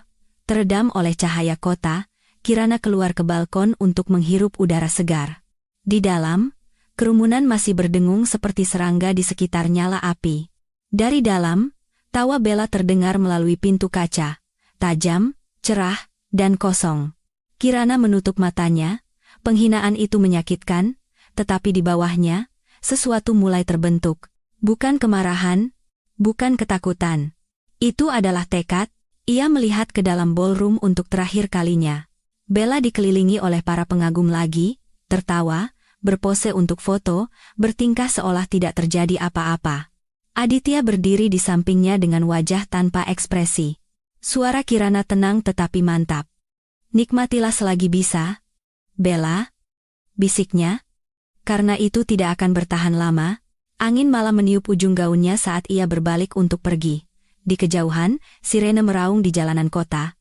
teredam oleh cahaya kota. Kirana keluar ke balkon untuk menghirup udara segar. Di dalam, kerumunan masih berdengung seperti serangga di sekitar nyala api. Dari dalam, tawa Bella terdengar melalui pintu kaca, tajam, cerah, dan kosong. Kirana menutup matanya, penghinaan itu menyakitkan, tetapi di bawahnya, sesuatu mulai terbentuk. Bukan kemarahan, bukan ketakutan. Itu adalah tekad. Ia melihat ke dalam ballroom untuk terakhir kalinya. Bella dikelilingi oleh para pengagum lagi, tertawa, berpose untuk foto, bertingkah seolah tidak terjadi apa-apa. Aditya berdiri di sampingnya dengan wajah tanpa ekspresi. Suara Kirana tenang tetapi mantap. Nikmatilah selagi bisa, Bella, bisiknya. Karena itu tidak akan bertahan lama. Angin malam meniup ujung gaunnya saat ia berbalik untuk pergi. Di kejauhan, sirene meraung di jalanan kota.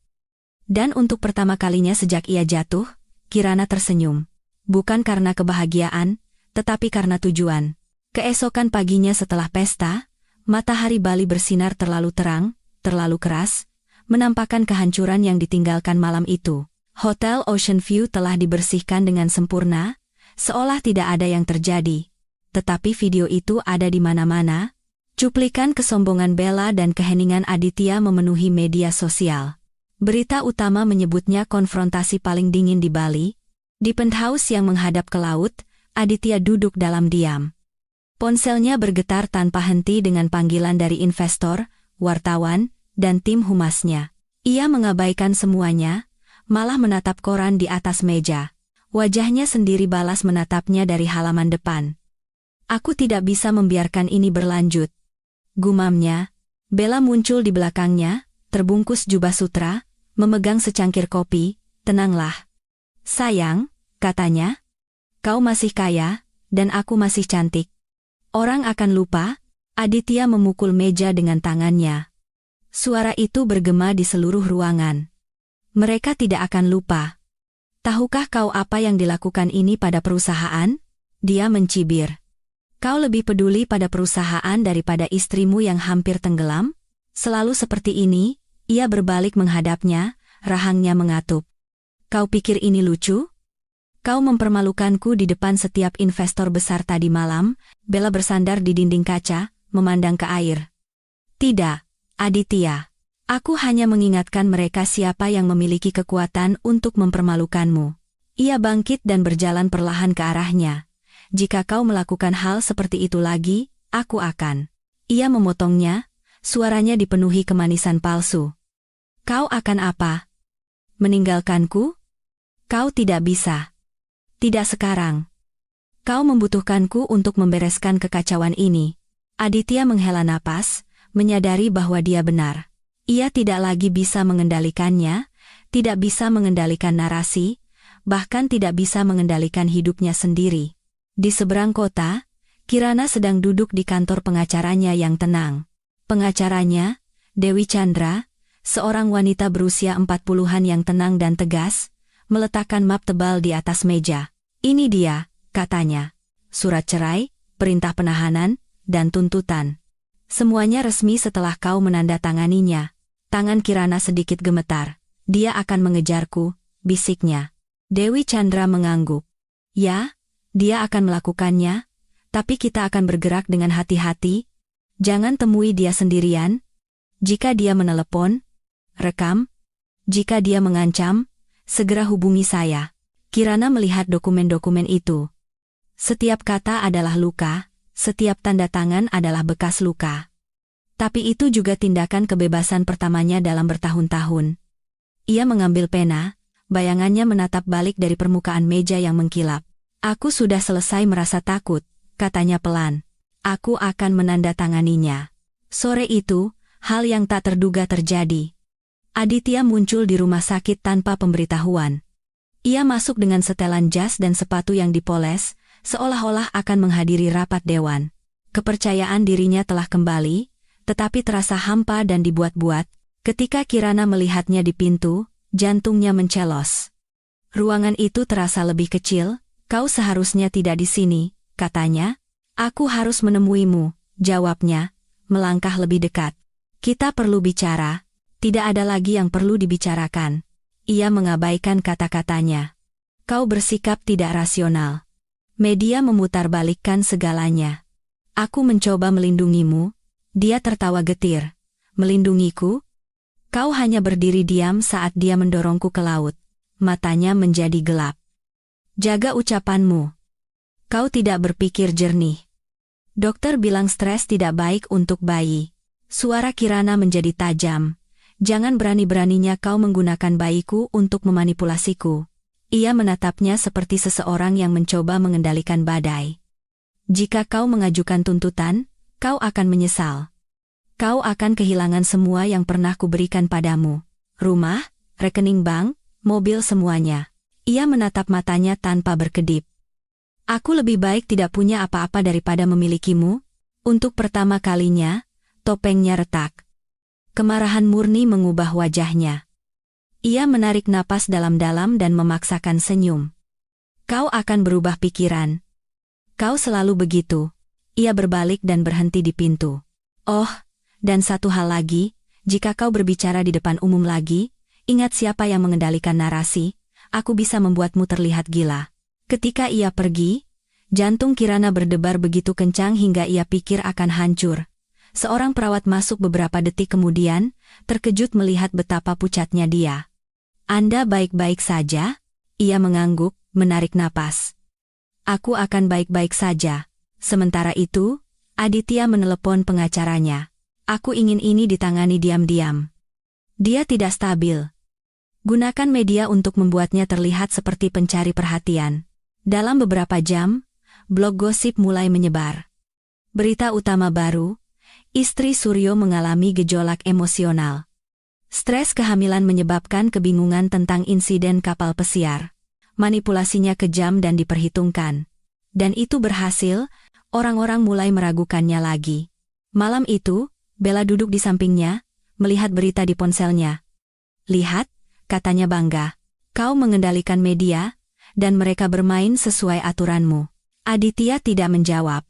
Dan untuk pertama kalinya sejak ia jatuh, Kirana tersenyum. Bukan karena kebahagiaan, tetapi karena tujuan. Keesokan paginya setelah pesta, matahari Bali bersinar terlalu terang, terlalu keras, menampakkan kehancuran yang ditinggalkan malam itu. Hotel Ocean View telah dibersihkan dengan sempurna, seolah tidak ada yang terjadi. Tetapi video itu ada di mana-mana. Cuplikan kesombongan Bella dan keheningan Aditya memenuhi media sosial. Berita utama menyebutnya konfrontasi paling dingin di Bali. Di penthouse yang menghadap ke laut, Aditya duduk dalam diam. Ponselnya bergetar tanpa henti dengan panggilan dari investor, wartawan, dan tim humasnya. Ia mengabaikan semuanya, malah menatap koran di atas meja. Wajahnya sendiri balas menatapnya dari halaman depan. Aku tidak bisa membiarkan ini berlanjut. Gumamnya. Bella muncul di belakangnya, terbungkus jubah sutra, memegang secangkir kopi. Tenanglah. Sayang, katanya. Kau masih kaya, dan aku masih cantik. Orang akan lupa. Aditya memukul meja dengan tangannya. Suara itu bergema di seluruh ruangan. Mereka tidak akan lupa. Tahukah kau apa yang dilakukan ini pada perusahaan? Dia mencibir. Kau lebih peduli pada perusahaan daripada istrimu yang hampir tenggelam? Selalu seperti ini, ia berbalik menghadapnya, rahangnya mengatup. Kau pikir ini lucu? Kau mempermalukanku di depan setiap investor besar tadi malam. Bella bersandar di dinding kaca, memandang ke air. Tidak, Aditya. Aku hanya mengingatkan mereka siapa yang memiliki kekuatan untuk mempermalukanmu. Ia bangkit dan berjalan perlahan ke arahnya. Jika kau melakukan hal seperti itu lagi, aku akan. Ia memotongnya, suaranya dipenuhi kemanisan palsu. Kau akan apa? Meninggalkanku? Kau tidak bisa. Tidak sekarang. Kau membutuhkanku untuk membereskan kekacauan ini. Aditya menghela napas, menyadari bahwa dia benar. Ia tidak lagi bisa mengendalikannya, tidak bisa mengendalikan narasi, bahkan tidak bisa mengendalikan hidupnya sendiri. Di seberang kota, Kirana sedang duduk di kantor pengacaranya yang tenang. Pengacaranya, Dewi Chandra, seorang wanita berusia 40-an yang tenang dan tegas, meletakkan map tebal di atas meja. Ini dia, katanya. Surat cerai, perintah penahanan, dan tuntutan. Semuanya resmi setelah kau menandatanganinya. Tangan Kirana sedikit gemetar. Dia akan mengejarku, bisiknya. Dewi Chandra mengangguk. Ya, dia akan melakukannya, tapi kita akan bergerak dengan hati-hati. Jangan temui dia sendirian. Jika dia menelepon, rekam. Jika dia mengancam, segera hubungi saya. Kirana melihat dokumen-dokumen itu. Setiap kata adalah luka, setiap tanda tangan adalah bekas luka. Tapi itu juga tindakan kebebasan pertamanya dalam bertahun-tahun. Ia mengambil pena, bayangannya menatap balik dari permukaan meja yang mengkilap. Aku sudah selesai merasa takut, katanya pelan. Aku akan menandatanganinya. Sore itu, hal yang tak terduga terjadi. Aditya muncul di rumah sakit tanpa pemberitahuan. Ia masuk dengan setelan jas dan sepatu yang dipoles, seolah-olah akan menghadiri rapat dewan. Kepercayaan dirinya telah kembali, tetapi terasa hampa dan dibuat-buat. Ketika Kirana melihatnya di pintu, jantungnya mencelos. Ruangan itu terasa lebih kecil. Kau seharusnya tidak di sini, katanya. Aku harus menemuimu, jawabnya, melangkah lebih dekat. Kita perlu bicara. Tidak ada lagi yang perlu dibicarakan. Ia mengabaikan kata-katanya. Kau bersikap tidak rasional. Media memutarbalikkan segalanya. Aku mencoba melindungimu. Dia tertawa getir. Melindungiku? Kau hanya berdiri diam saat dia mendorongku ke laut. Matanya menjadi gelap. Jaga ucapanmu. Kau tidak berpikir jernih. Dokter bilang stres tidak baik untuk bayi. Suara Kirana menjadi tajam. Jangan berani-beraninya kau menggunakan bayiku untuk memanipulasiku. Ia menatapnya seperti seseorang yang mencoba mengendalikan badai. Jika kau mengajukan tuntutan, kau akan menyesal. Kau akan kehilangan semua yang pernah kuberikan padamu. Rumah, rekening bank, mobil semuanya. Ia menatap matanya tanpa berkedip. Aku lebih baik tidak punya apa-apa daripada memilikimu. Untuk pertama kalinya, topengnya retak. Kemarahan murni mengubah wajahnya. Ia menarik napas dalam-dalam dan memaksakan senyum. Kau akan berubah pikiran. Kau selalu begitu. Ia berbalik dan berhenti di pintu. Oh, dan satu hal lagi, jika kau berbicara di depan umum lagi, ingat siapa yang mengendalikan narasi, aku bisa membuatmu terlihat gila. Ketika ia pergi, jantung Kirana berdebar begitu kencang hingga ia pikir akan hancur. Seorang perawat masuk beberapa detik kemudian, terkejut melihat betapa pucatnya dia. Anda baik-baik saja? Ia mengangguk, menarik napas. Aku akan baik-baik saja. Sementara itu, Aditya menelepon pengacaranya. Aku ingin ini ditangani diam-diam. Dia tidak stabil. Gunakan media untuk membuatnya terlihat seperti pencari perhatian. Dalam beberapa jam, blog gosip mulai menyebar. Berita utama baru, istri Suryo mengalami gejolak emosional. Stres kehamilan menyebabkan kebingungan tentang insiden kapal pesiar. Manipulasinya kejam dan diperhitungkan. Dan itu berhasil, orang-orang mulai meragukannya lagi. Malam itu, Bella duduk di sampingnya, melihat berita di ponselnya. Lihat, katanya bangga. Kau mengendalikan media, dan mereka bermain sesuai aturanmu. Aditya tidak menjawab.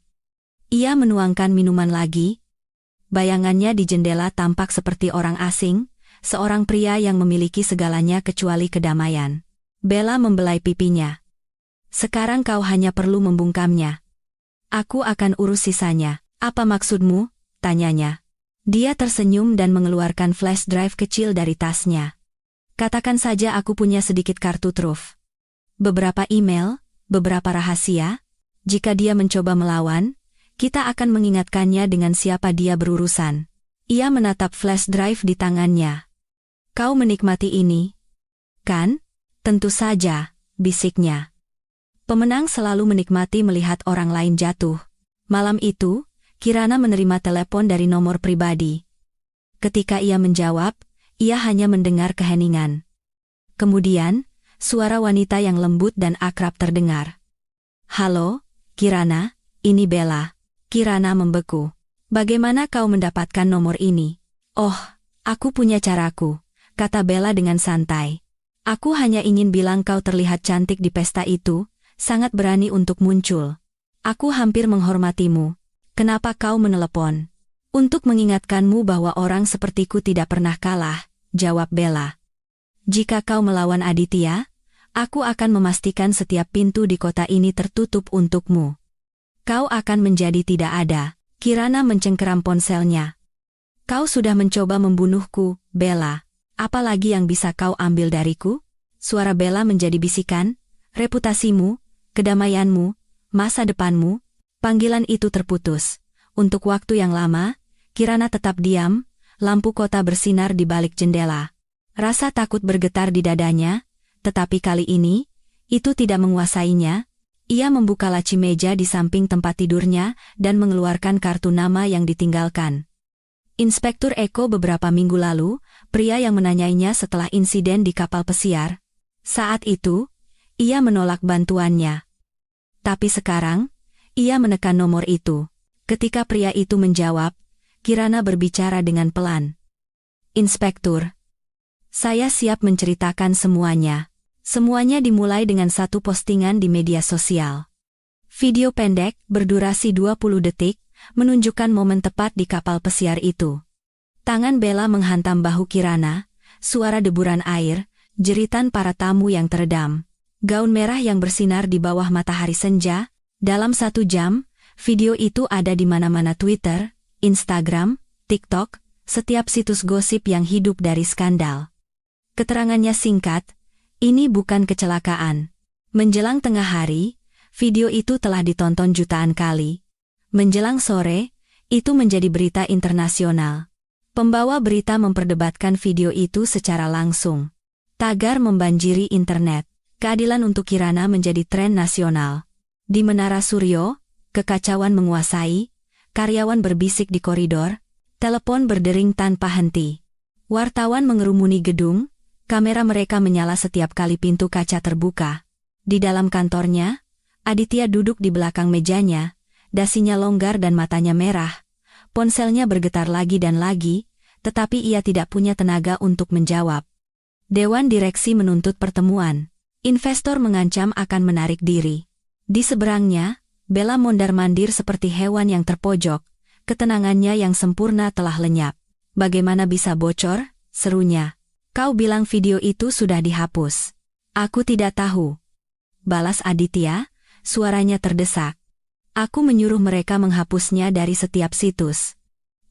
Ia menuangkan minuman lagi. Bayangannya di jendela tampak seperti orang asing, seorang pria yang memiliki segalanya kecuali kedamaian. Bella membelai pipinya. Sekarang kau hanya perlu membungkamnya. Aku akan urus sisanya. Apa maksudmu? Tanyanya. Dia tersenyum dan mengeluarkan flash drive kecil dari tasnya. Katakan saja aku punya sedikit kartu truf. Beberapa email, beberapa rahasia. Jika dia mencoba melawan, kita akan mengingatkannya dengan siapa dia berurusan. Ia menatap flash drive di tangannya. Kau menikmati ini, kan? Tentu saja, bisiknya. Pemenang selalu menikmati melihat orang lain jatuh. Malam itu, Kirana menerima telepon dari nomor pribadi. Ketika ia menjawab, ia hanya mendengar keheningan. Kemudian, suara wanita yang lembut dan akrab terdengar. Halo, Kirana, ini Bella. Kirana membeku. Bagaimana kau mendapatkan nomor ini? Oh, aku punya caraku, kata Bella dengan santai. Aku hanya ingin bilang kau terlihat cantik di pesta itu, sangat berani untuk muncul. Aku hampir menghormatimu. Kenapa kau menelepon? Untuk mengingatkanmu bahwa orang sepertiku tidak pernah kalah, jawab Bella. Jika kau melawan Aditya, aku akan memastikan setiap pintu di kota ini tertutup untukmu. Kau akan menjadi tidak ada. Kirana mencengkeram ponselnya. Kau sudah mencoba membunuhku, Bella. Apa lagi yang bisa kau ambil dariku? Suara Bella menjadi bisikan. Reputasimu, kedamaianmu, masa depanmu. Panggilan itu terputus. Untuk waktu yang lama, Kirana tetap diam, lampu kota bersinar di balik jendela. Rasa takut bergetar di dadanya, tetapi kali ini, itu tidak menguasainya. Ia membuka laci meja di samping tempat tidurnya dan mengeluarkan kartu nama yang ditinggalkan. Inspektur Eko beberapa minggu lalu, pria yang menanyainya setelah insiden di kapal pesiar. Saat itu, ia menolak bantuannya. Tapi sekarang, ia menekan nomor itu. Ketika pria itu menjawab, Kirana berbicara dengan pelan. Inspektur, saya siap menceritakan semuanya. Semuanya dimulai dengan satu postingan di media sosial. Video pendek, berdurasi 20 detik, menunjukkan momen tepat di kapal pesiar itu. Tangan Bella menghantam bahu Kirana, suara deburan air, jeritan para tamu yang teredam. Gaun merah yang bersinar di bawah matahari senja. Dalam 1 jam, video itu ada di mana-mana Twitter, Instagram, TikTok, setiap situs gosip yang hidup dari skandal. Keterangannya singkat, ini bukan kecelakaan. Menjelang tengah hari, video itu telah ditonton jutaan kali. Menjelang sore, itu menjadi berita internasional. Pembawa berita memperdebatkan video itu secara langsung. Tagar membanjiri internet. Keadilan untuk Kirana menjadi tren nasional. Di Menara Suryo, kekacauan menguasai, karyawan berbisik di koridor, telepon berdering tanpa henti. Wartawan mengerumuni gedung, kamera mereka menyala setiap kali pintu kaca terbuka. Di dalam kantornya, Aditya duduk di belakang mejanya, dasinya longgar dan matanya merah. Ponselnya bergetar lagi dan lagi, tetapi ia tidak punya tenaga untuk menjawab. Dewan direksi menuntut pertemuan. Investor mengancam akan menarik diri. Di seberangnya, Bella mondar-mandir seperti hewan yang terpojok. Ketenangannya yang sempurna telah lenyap. Bagaimana bisa bocor? Serunya. Kau bilang video itu sudah dihapus. Aku tidak tahu. Balas Aditya, suaranya terdesak. Aku menyuruh mereka menghapusnya dari setiap situs.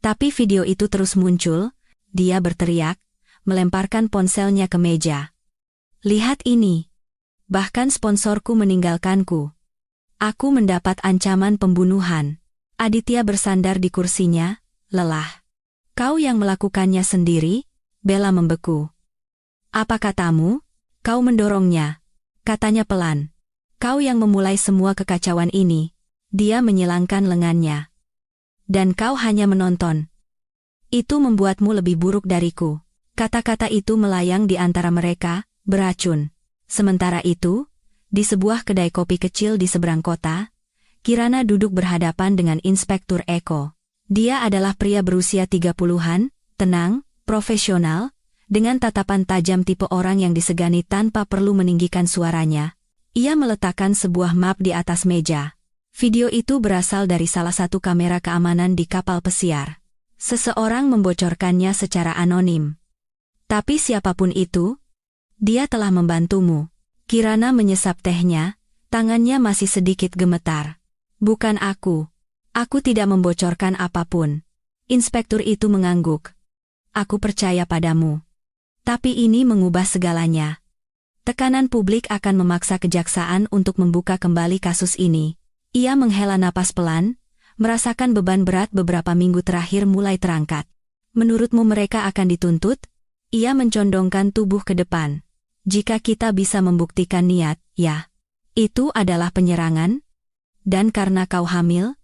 Tapi video itu terus muncul, dia berteriak, melemparkan ponselnya ke meja. Lihat ini. Bahkan sponsorku meninggalkanku. Aku mendapat ancaman pembunuhan. Aditya bersandar di kursinya, lelah. Kau yang melakukannya sendiri? Bella membeku. Apa katamu? Kau mendorongnya. Katanya pelan. Kau yang memulai semua kekacauan ini. Dia menyilangkan lengannya. Dan kau hanya menonton. Itu membuatmu lebih buruk dariku. Kata-kata itu melayang di antara mereka, beracun. Sementara itu, di sebuah kedai kopi kecil di seberang kota, Kirana duduk berhadapan dengan Inspektur Eko. Dia adalah pria berusia 30-an, tenang, profesional, dengan tatapan tajam tipe orang yang disegani tanpa perlu meninggikan suaranya. Ia meletakkan sebuah map di atas meja. Video itu berasal dari salah satu kamera keamanan di kapal pesiar. Seseorang membocorkannya secara anonim. Tapi siapapun itu, dia telah membantumu. Kirana menyesap tehnya, tangannya masih sedikit gemetar. Bukan aku. Aku tidak membocorkan apapun. Inspektur itu mengangguk. Aku percaya padamu. Tapi ini mengubah segalanya. Tekanan publik akan memaksa kejaksaan untuk membuka kembali kasus ini. Ia menghela napas pelan, merasakan beban berat beberapa minggu terakhir mulai terangkat. Menurutmu mereka akan dituntut? Ia mencondongkan tubuh ke depan. Jika kita bisa membuktikan niat, ya. Itu adalah penyerangan? Dan karena kau hamil?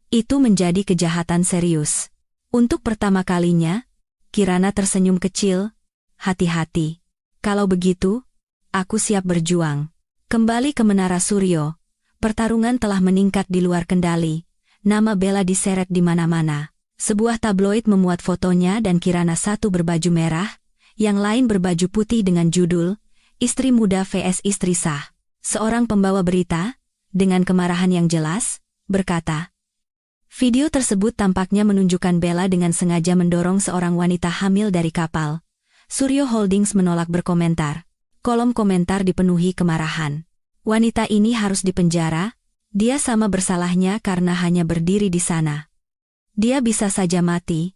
Itu menjadi kejahatan serius. Untuk pertama kalinya, Kirana tersenyum kecil. Hati-hati. Kalau begitu, aku siap berjuang. Kembali ke Menara Suryo. Pertarungan telah meningkat di luar kendali. Nama Bella diseret di mana-mana. Sebuah tabloid memuat fotonya dan Kirana satu berbaju merah, yang lain berbaju putih dengan judul, Istri Muda vs Istri Sah. Seorang pembawa berita, dengan kemarahan yang jelas, berkata, video tersebut tampaknya menunjukkan Bella dengan sengaja mendorong seorang wanita hamil dari kapal. Suryo Holdings menolak berkomentar. Kolom komentar dipenuhi kemarahan. Wanita ini harus dipenjara, dia sama bersalahnya karena hanya berdiri di sana. Dia bisa saja mati.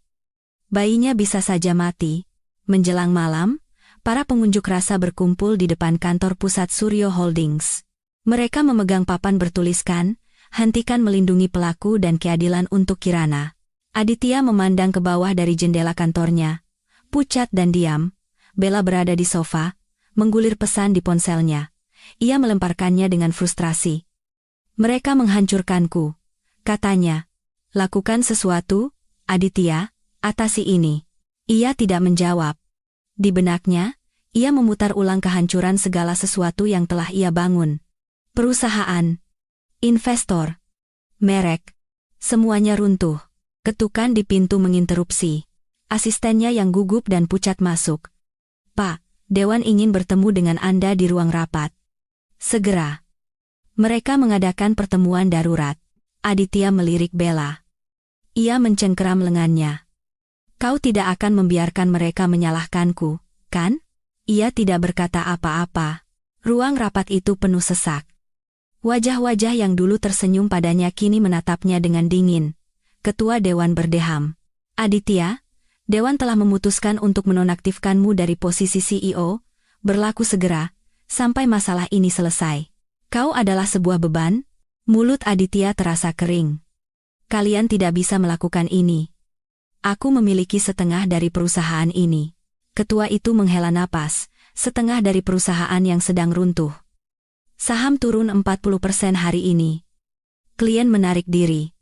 Bayinya bisa saja mati. Menjelang malam, para pengunjuk rasa berkumpul di depan kantor pusat Suryo Holdings. Mereka memegang papan bertuliskan, hentikan melindungi pelaku dan keadilan untuk Kirana. Aditya memandang ke bawah dari jendela kantornya. Pucat dan diam, Bella berada di sofa, menggulir pesan di ponselnya. Ia melemparkannya dengan frustrasi. Mereka menghancurkanku, katanya. Lakukan sesuatu, Aditya, atasi ini. Ia tidak menjawab. Di benaknya, ia memutar ulang kehancuran segala sesuatu yang telah ia bangun. Perusahaan, investor, merek, semuanya runtuh. Ketukan di pintu menginterupsi. Asistennya yang gugup dan pucat masuk. Pak, Dewan ingin bertemu dengan Anda di ruang rapat. Segera. Mereka mengadakan pertemuan darurat. Aditya melirik Bella. Ia mencengkeram lengannya. Kau tidak akan membiarkan mereka menyalahkanku, kan? Ia tidak berkata apa-apa. Ruang rapat itu penuh sesak. Wajah-wajah yang dulu tersenyum padanya kini menatapnya dengan dingin. Ketua Dewan berdeham. Aditya, Dewan telah memutuskan untuk menonaktifkanmu dari posisi CEO, berlaku segera, sampai masalah ini selesai. Kau adalah sebuah beban? Mulut Aditya terasa kering. Kalian tidak bisa melakukan ini. Aku memiliki setengah dari perusahaan ini. Ketua itu menghela napas, setengah dari perusahaan yang sedang runtuh. Saham turun 40% hari ini. Klien menarik diri.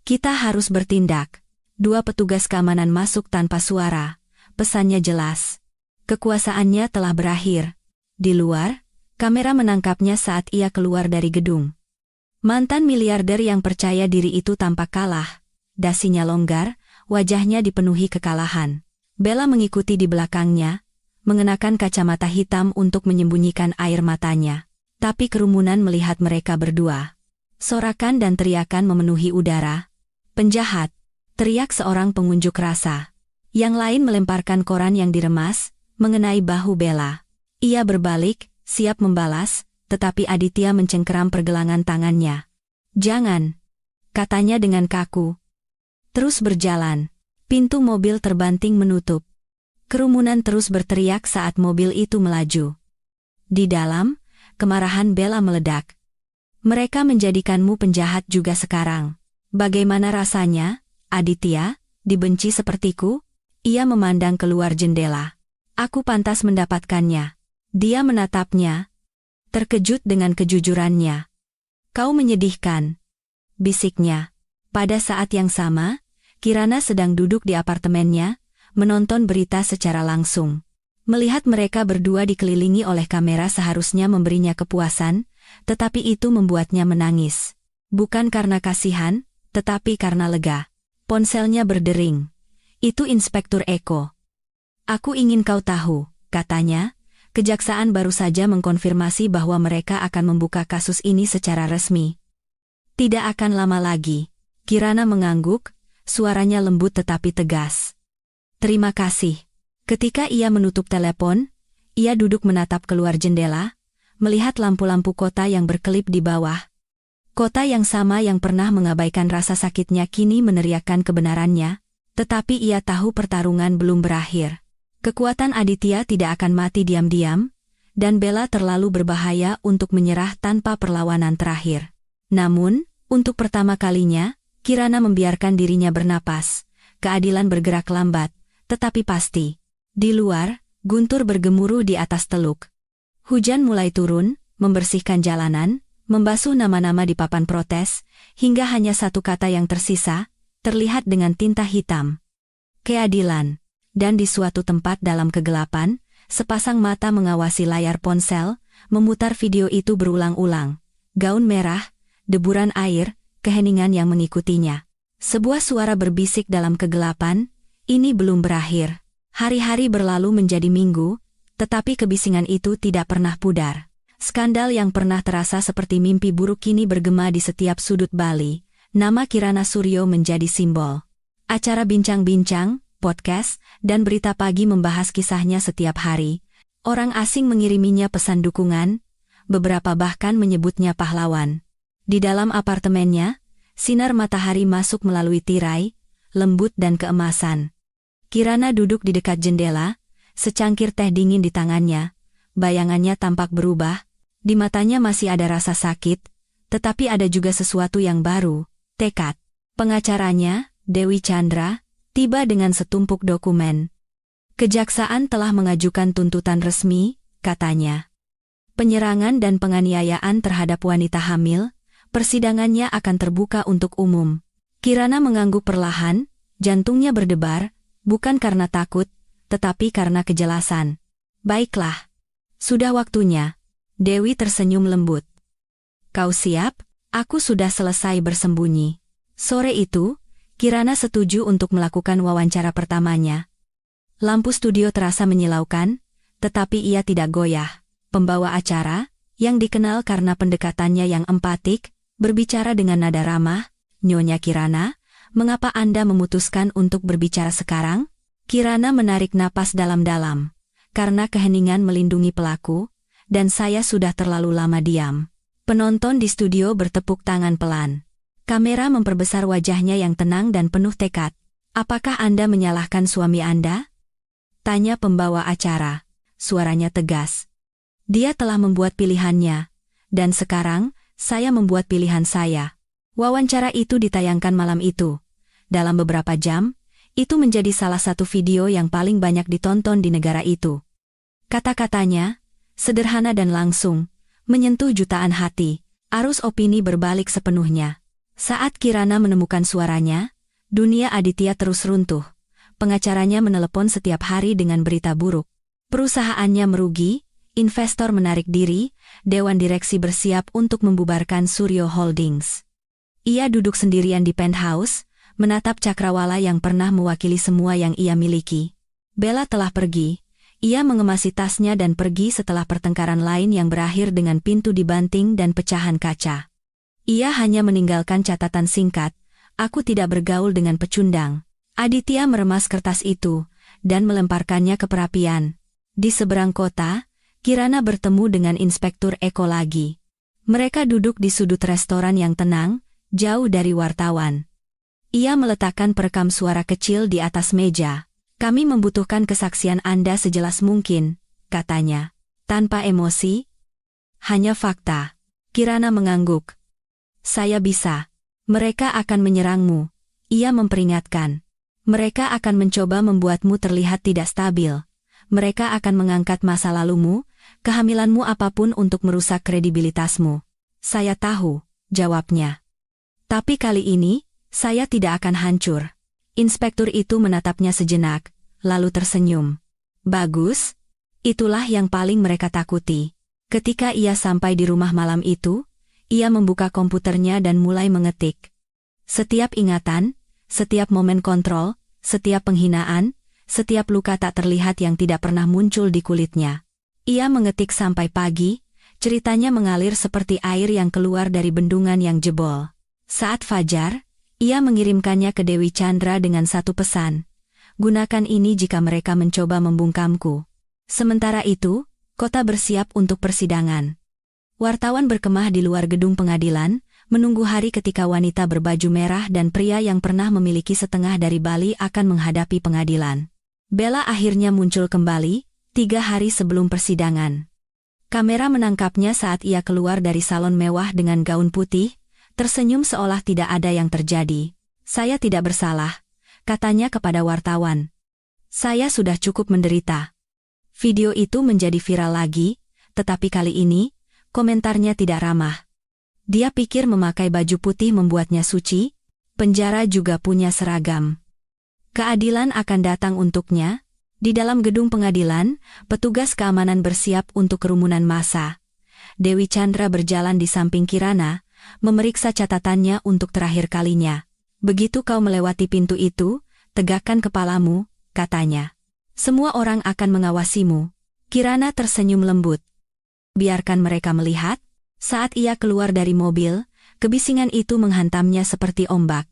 Kita harus bertindak. Dua petugas keamanan masuk tanpa suara. Pesannya jelas. Kekuasaannya telah berakhir. Di luar, kamera menangkapnya saat ia keluar dari gedung. Mantan miliarder yang percaya diri itu tampak kalah. Dasinya longgar, wajahnya dipenuhi kekalahan. Bella mengikuti di belakangnya, mengenakan kacamata hitam untuk menyembunyikan air matanya. Tapi kerumunan melihat mereka berdua. Sorakan dan teriakan memenuhi udara. Penjahat, teriak seorang pengunjuk rasa. Yang lain melemparkan koran yang diremas, mengenai bahu Bella. Ia berbalik, siap membalas, tetapi Aditya mencengkeram pergelangan tangannya. Jangan, katanya dengan kaku. Terus berjalan. Pintu mobil terbanting menutup. Kerumunan terus berteriak saat mobil itu melaju. Di dalam, kemarahan Bella meledak. Mereka menjadikanmu penjahat juga sekarang. Bagaimana rasanya, Aditya, dibenci sepertiku? Ia memandang keluar jendela. Aku pantas mendapatkannya. Dia menatapnya, terkejut dengan kejujurannya. Kau menyedihkan, bisiknya. Pada saat yang sama, Kirana sedang duduk di apartemennya, menonton berita secara langsung. Melihat mereka berdua dikelilingi oleh kamera seharusnya memberinya kepuasan, tetapi itu membuatnya menangis. Bukan karena kasihan, tetapi karena lega. Ponselnya berdering. Itu Inspektur Eko. Aku ingin kau tahu, katanya, kejaksaan baru saja mengkonfirmasi bahwa mereka akan membuka kasus ini secara resmi. Tidak akan lama lagi. Kirana mengangguk, suaranya lembut tetapi tegas. Terima kasih. Ketika ia menutup telepon, ia duduk menatap keluar jendela, melihat lampu-lampu kota yang berkelip di bawah. Kota yang sama yang pernah mengabaikan rasa sakitnya kini meneriakkan kebenarannya. Tetapi ia tahu pertarungan belum berakhir. Kekuatan Aditya tidak akan mati diam-diam, dan Bella terlalu berbahaya untuk menyerah tanpa perlawanan terakhir. Namun, untuk pertama kalinya, Kirana membiarkan dirinya bernapas. Keadilan bergerak lambat, tetapi pasti. Di luar, guntur bergemuruh di atas teluk. Hujan mulai turun, membersihkan jalanan, membasuh nama-nama di papan protes, hingga hanya satu kata yang tersisa, terlihat dengan tinta hitam. Keadilan. Dan di suatu tempat dalam kegelapan, sepasang mata mengawasi layar ponsel, memutar video itu berulang-ulang. Gaun merah, deburan air, keheningan yang mengikutinya. Sebuah suara berbisik dalam kegelapan, ini belum berakhir. Hari-hari berlalu menjadi minggu, tetapi kebisingan itu tidak pernah pudar. Skandal yang pernah terasa seperti mimpi buruk kini bergema di setiap sudut Bali. Nama Kirana Suryo menjadi simbol. Acara bincang-bincang, podcast, dan berita pagi membahas kisahnya setiap hari. Orang asing mengiriminya pesan dukungan, beberapa bahkan menyebutnya pahlawan. Di dalam apartemennya, sinar matahari masuk melalui tirai, lembut dan keemasan. Kirana duduk di dekat jendela, secangkir teh dingin di tangannya. Bayangannya tampak berubah, di matanya masih ada rasa sakit, tetapi ada juga sesuatu yang baru, tekad. Pengacaranya, Dewi Chandra, tiba dengan setumpuk dokumen. Kejaksaan telah mengajukan tuntutan resmi, katanya. Penyerangan dan penganiayaan terhadap wanita hamil, persidangannya akan terbuka untuk umum. Kirana mengangguk perlahan, jantungnya berdebar, bukan karena takut, tetapi karena kejelasan. Baiklah. Sudah waktunya. Dewi tersenyum lembut. Kau siap? Aku sudah selesai bersembunyi. Sore itu, Kirana setuju untuk melakukan wawancara pertamanya. Lampu studio terasa menyilaukan, tetapi ia tidak goyah. Pembawa acara, yang dikenal karena pendekatannya yang empatik, berbicara dengan nada ramah. Nyonya Kirana, mengapa Anda memutuskan untuk berbicara sekarang? Kirana menarik napas dalam-dalam. Karena keheningan melindungi pelaku, dan saya sudah terlalu lama diam. Penonton di studio bertepuk tangan pelan. Kamera memperbesar wajahnya yang tenang dan penuh tekad. Apakah Anda menyalahkan suami Anda? Tanya pembawa acara. Suaranya tegas. Dia telah membuat pilihannya. Dan sekarang, saya membuat pilihan saya. Wawancara itu ditayangkan malam itu. Dalam beberapa jam, itu menjadi salah satu video yang paling banyak ditonton di negara itu. Kata-katanya, sederhana dan langsung, menyentuh jutaan hati. Arus opini berbalik sepenuhnya. Saat Kirana menemukan suaranya, dunia Aditya terus runtuh. Pengacaranya menelepon setiap hari dengan berita buruk. Perusahaannya merugi, investor menarik diri, dewan direksi bersiap untuk membubarkan Suryo Holdings. Ia duduk sendirian di penthouse, menatap cakrawala yang pernah mewakili semua yang ia miliki. Bella telah pergi. Ia mengemasi tasnya dan pergi setelah pertengkaran lain yang berakhir dengan pintu dibanting dan pecahan kaca. Ia hanya meninggalkan catatan singkat, aku tidak bergaul dengan pecundang. Aditya meremas kertas itu, dan melemparkannya ke perapian. Di seberang kota, Kirana bertemu dengan Inspektur Eko lagi. Mereka duduk di sudut restoran yang tenang, jauh dari wartawan. Ia meletakkan perekam suara kecil di atas meja. Kami membutuhkan kesaksian Anda sejelas mungkin, katanya. Tanpa emosi, hanya fakta. Kirana mengangguk. Saya bisa. Mereka akan menyerangmu. Ia memperingatkan. Mereka akan mencoba membuatmu terlihat tidak stabil. Mereka akan mengangkat masa lalumu, kehamilanmu apapun untuk merusak kredibilitasmu. Saya tahu, jawabnya. Tapi kali ini, saya tidak akan hancur. Inspektur itu menatapnya sejenak, lalu tersenyum. Bagus. Itulah yang paling mereka takuti. Ketika ia sampai di rumah malam itu, ia membuka komputernya dan mulai mengetik. Setiap ingatan, setiap momen kontrol, setiap penghinaan, setiap luka tak terlihat yang tidak pernah muncul di kulitnya. Ia mengetik sampai pagi, ceritanya mengalir seperti air yang keluar dari bendungan yang jebol. Saat fajar, ia mengirimkannya ke Dewi Chandra dengan satu pesan. Gunakan ini jika mereka mencoba membungkamku. Sementara itu, kota bersiap untuk persidangan. Wartawan berkemah di luar gedung pengadilan, menunggu hari ketika wanita berbaju merah dan pria yang pernah memiliki setengah dari Bali akan menghadapi pengadilan. Bella akhirnya muncul kembali, 3 hari sebelum persidangan. Kamera menangkapnya saat ia keluar dari salon mewah dengan gaun putih, tersenyum seolah tidak ada yang terjadi. "Saya tidak bersalah," katanya kepada wartawan. "Saya sudah cukup menderita." Video itu menjadi viral lagi, tetapi kali ini, komentarnya tidak ramah. Dia pikir memakai baju putih membuatnya suci, penjara juga punya seragam. Keadilan akan datang untuknya. Di dalam gedung pengadilan, petugas keamanan bersiap untuk kerumunan massa. Dewi Chandra berjalan di samping Kirana, memeriksa catatannya untuk terakhir kalinya. "Begitu kau melewati pintu itu, tegakkan kepalamu," katanya. "Semua orang akan mengawasimu." Kirana tersenyum lembut. Biarkan mereka melihat. Saat ia keluar dari mobil, kebisingan itu menghantamnya seperti ombak.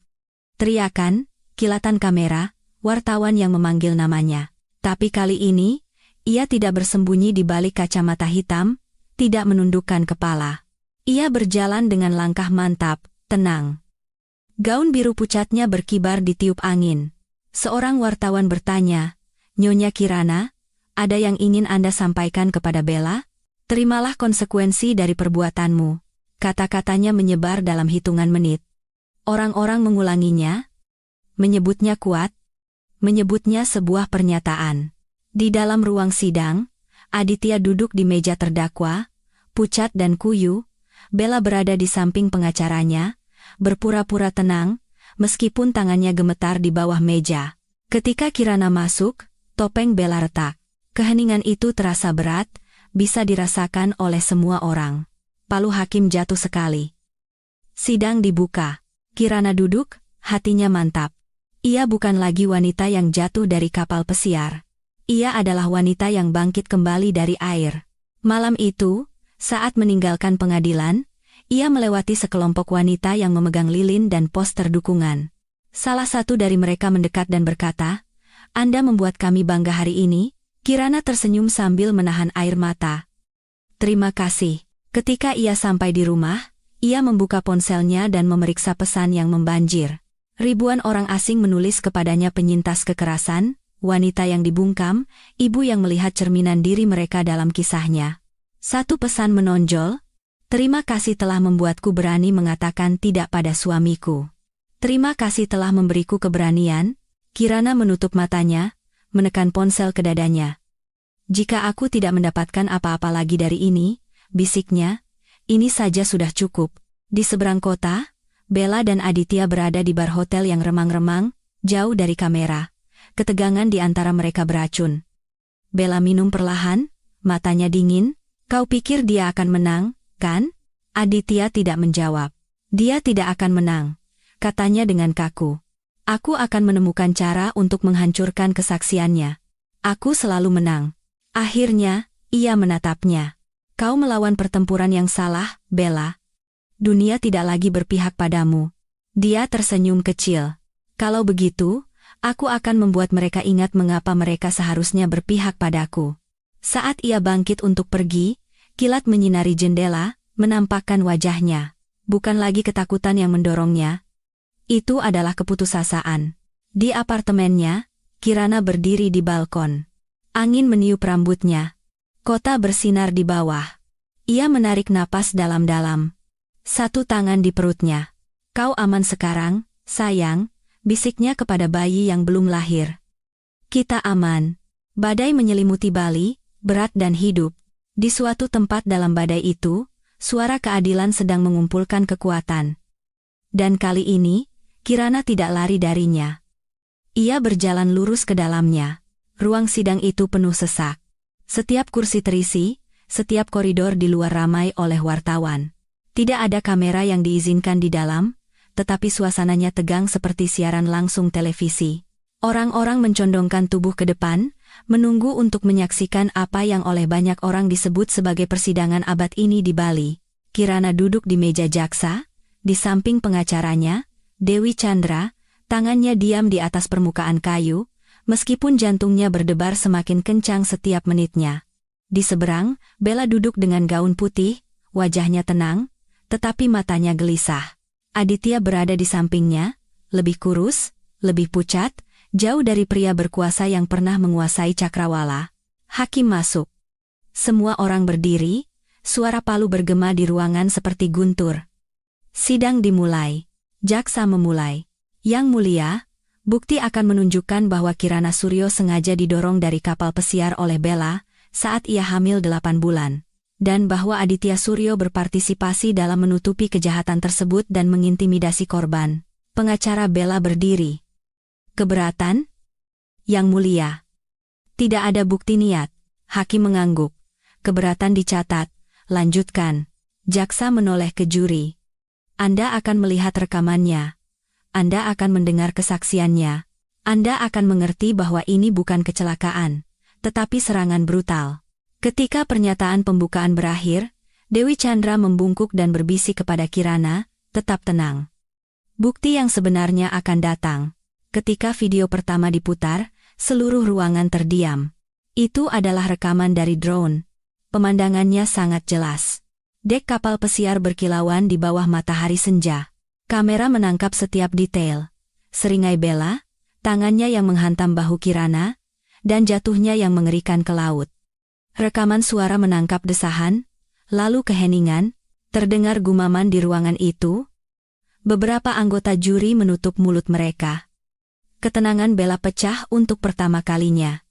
Teriakan, kilatan kamera, wartawan yang memanggil namanya. Tapi kali ini, ia tidak bersembunyi di balik kacamata hitam, tidak menundukkan kepala. Ia berjalan dengan langkah mantap, tenang. Gaun biru pucatnya berkibar di tiup angin. Seorang wartawan bertanya, "Nyonya Kirana, ada yang ingin Anda sampaikan kepada Bella? Terimalah konsekuensi dari perbuatanmu." Kata-katanya menyebar dalam hitungan menit. Orang-orang mengulanginya, menyebutnya kuat, menyebutnya sebuah pernyataan. Di dalam ruang sidang, Aditya duduk di meja terdakwa, pucat dan kuyu. Bella berada di samping pengacaranya, berpura-pura tenang, meskipun tangannya gemetar di bawah meja. Ketika Kirana masuk, topeng Bella retak. Keheningan itu terasa berat, bisa dirasakan oleh semua orang. Palu hakim jatuh sekali. Sidang dibuka. Kirana duduk, hatinya mantap. Ia bukan lagi wanita yang jatuh dari kapal pesiar. Ia adalah wanita yang bangkit kembali dari air. Malam itu, saat meninggalkan pengadilan, ia melewati sekelompok wanita yang memegang lilin dan poster dukungan. Salah satu dari mereka mendekat dan berkata, "Anda membuat kami bangga hari ini." Kirana tersenyum sambil menahan air mata. "Terima kasih." Ketika ia sampai di rumah, ia membuka ponselnya dan memeriksa pesan yang membanjir. Ribuan orang asing menulis kepadanya penyintas kekerasan, wanita yang dibungkam, ibu yang melihat cerminan diri mereka dalam kisahnya. Satu pesan menonjol, "Terima kasih telah membuatku berani mengatakan tidak pada suamiku. Terima kasih telah memberiku keberanian." Kirana menutup matanya, menekan ponsel ke dadanya. "Jika aku tidak mendapatkan apa-apa lagi dari ini," bisiknya, "ini saja sudah cukup." Di seberang kota, Bella dan Aditya berada di bar hotel yang remang-remang, jauh dari kamera. Ketegangan di antara mereka beracun. Bella minum perlahan, matanya dingin. "Kau pikir dia akan menang, kan?" Aditya tidak menjawab. "Dia tidak akan menang," katanya dengan kaku. "Aku akan menemukan cara untuk menghancurkan kesaksiannya. Aku selalu menang." Akhirnya, ia menatapnya. "Kau melawan pertempuran yang salah, Bella. Dunia tidak lagi berpihak padamu." Dia tersenyum kecil. "Kalau begitu, aku akan membuat mereka ingat mengapa mereka seharusnya berpihak padaku." Saat ia bangkit untuk pergi, kilat menyinari jendela, menampakkan wajahnya. Bukan lagi ketakutan yang mendorongnya. Itu adalah keputusasaan. Di apartemennya, Kirana berdiri di balkon. Angin meniup rambutnya. Kota bersinar di bawah. Ia menarik napas dalam-dalam. Satu tangan di perutnya. "Kau aman sekarang, sayang," bisiknya kepada bayi yang belum lahir. "Kita aman." Badai menyelimuti Bali, berat dan hidup. Di suatu tempat dalam badai itu, suara keadilan sedang mengumpulkan kekuatan. Dan kali ini, Kirana tidak lari darinya. Ia berjalan lurus ke dalamnya. Ruang sidang itu penuh sesak. Setiap kursi terisi, setiap koridor di luar ramai oleh wartawan. Tidak ada kamera yang diizinkan di dalam, tetapi suasananya tegang seperti siaran langsung televisi. Orang-orang mencondongkan tubuh ke depan, menunggu untuk menyaksikan apa yang oleh banyak orang disebut sebagai persidangan abad ini di Bali. Kirana duduk di meja jaksa, di samping pengacaranya, Dewi Chandra, tangannya diam di atas permukaan kayu, meskipun jantungnya berdebar semakin kencang setiap menitnya. Di seberang, Bella duduk dengan gaun putih, wajahnya tenang, tetapi matanya gelisah. Aditya berada di sampingnya, lebih kurus, lebih pucat, jauh dari pria berkuasa yang pernah menguasai cakrawala. Hakim masuk. Semua orang berdiri, suara palu bergema di ruangan seperti guntur. Sidang dimulai. Jaksa memulai. Yang Mulia, bukti akan menunjukkan bahwa Kirana Suryo sengaja didorong dari kapal pesiar oleh Bella saat ia hamil 8 bulan. Dan bahwa Aditya Suryo berpartisipasi dalam menutupi kejahatan tersebut dan mengintimidasi korban. Pengacara Bella berdiri. Keberatan? Yang Mulia. Tidak ada bukti niat. Hakim mengangguk. Keberatan dicatat. Lanjutkan. Jaksa menoleh ke juri. Anda akan melihat rekamannya. Anda akan mendengar kesaksiannya. Anda akan mengerti bahwa ini bukan kecelakaan, tetapi serangan brutal. Ketika pernyataan pembukaan berakhir, Dewi Chandra membungkuk dan berbisik kepada Kirana, tetap tenang. Bukti yang sebenarnya akan datang. Ketika video pertama diputar, seluruh ruangan terdiam. Itu adalah rekaman dari drone. Pemandangannya sangat jelas. Dek kapal pesiar berkilauan di bawah matahari senja. Kamera menangkap setiap detail. Seringai Bella, tangannya yang menghantam bahu Kirana, dan jatuhnya yang mengerikan ke laut. Rekaman suara menangkap desahan, lalu keheningan, terdengar gumaman di ruangan itu. Beberapa anggota juri menutup mulut mereka. Ketenangan Bella pecah untuk pertama kalinya.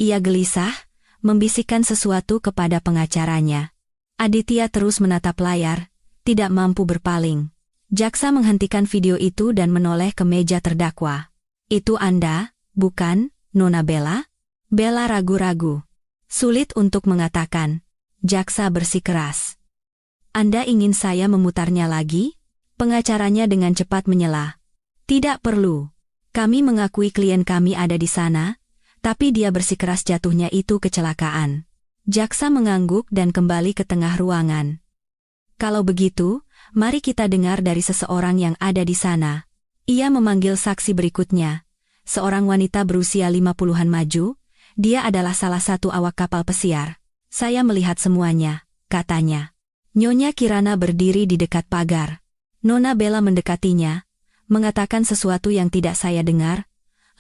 Ia gelisah, membisikkan sesuatu kepada pengacaranya. Aditya terus menatap layar, tidak mampu berpaling. Jaksa menghentikan video itu dan menoleh ke meja terdakwa. Itu Anda, bukan, Nona Bella? Bella ragu-ragu. Sulit untuk mengatakan. Jaksa bersikeras. Anda ingin saya memutarnya lagi? Pengacaranya dengan cepat menyela. Tidak perlu. Kami mengakui klien kami ada di sana, tapi dia bersikeras jatuhnya itu kecelakaan. Jaksa mengangguk dan kembali ke tengah ruangan. Kalau begitu, mari kita dengar dari seseorang yang ada di sana. Ia memanggil saksi berikutnya. Seorang wanita berusia 50-an maju. Dia adalah salah satu awak kapal pesiar. Saya melihat semuanya, katanya. Nyonya Kirana berdiri di dekat pagar. Nona Bella mendekatinya, mengatakan sesuatu yang tidak saya dengar,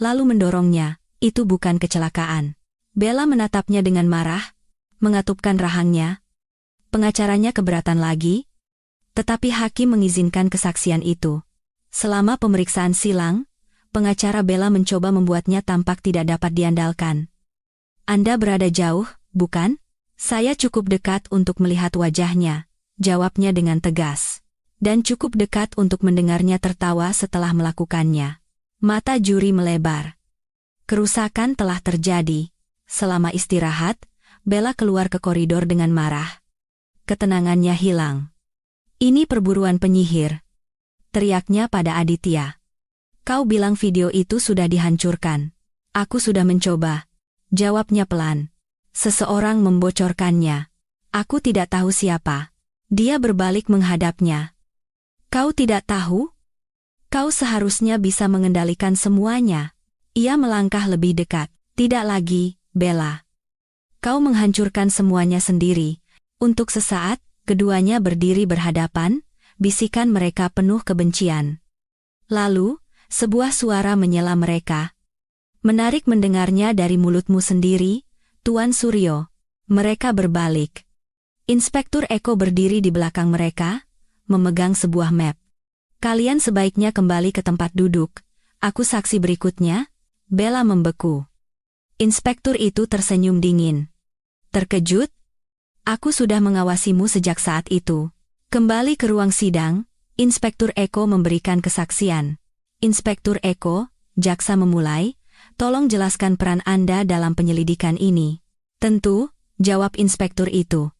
lalu mendorongnya. Itu bukan kecelakaan. Bella menatapnya dengan marah, mengatupkan rahangnya. Pengacaranya keberatan lagi, tetapi hakim mengizinkan kesaksian itu. Selama pemeriksaan silang, pengacara Bella mencoba membuatnya tampak tidak dapat diandalkan. Anda berada jauh, bukan? Saya cukup dekat untuk melihat wajahnya, jawabnya dengan tegas. Dan cukup dekat untuk mendengarnya tertawa setelah melakukannya. Mata juri melebar. Kerusakan telah terjadi. Selama istirahat, Bella keluar ke koridor dengan marah. Ketenangannya hilang. Ini perburuan penyihir. Teriaknya pada Aditya. Kau bilang video itu sudah dihancurkan. Aku sudah mencoba. Jawabnya pelan. Seseorang membocorkannya. Aku tidak tahu siapa. Dia berbalik menghadapnya. Kau tidak tahu? Kau seharusnya bisa mengendalikan semuanya. Ia melangkah lebih dekat. Tidak lagi, Bella. Kau menghancurkan semuanya sendiri. Untuk sesaat, keduanya berdiri berhadapan, bisikan mereka penuh kebencian. Lalu, sebuah suara menyela mereka. Menarik mendengarnya dari mulutmu sendiri, Tuan Suryo. Mereka berbalik. Inspektur Eko berdiri di belakang mereka, memegang sebuah map. Kalian sebaiknya kembali ke tempat duduk. Aku saksi berikutnya. Bella membeku. Inspektur itu tersenyum dingin. Terkejut? Aku sudah mengawasimu sejak saat itu. Kembali ke ruang sidang, Inspektur Eko memberikan kesaksian. Inspektur Eko, jaksa memulai. Tolong jelaskan peran Anda dalam penyelidikan ini. Tentu, jawab inspektur itu.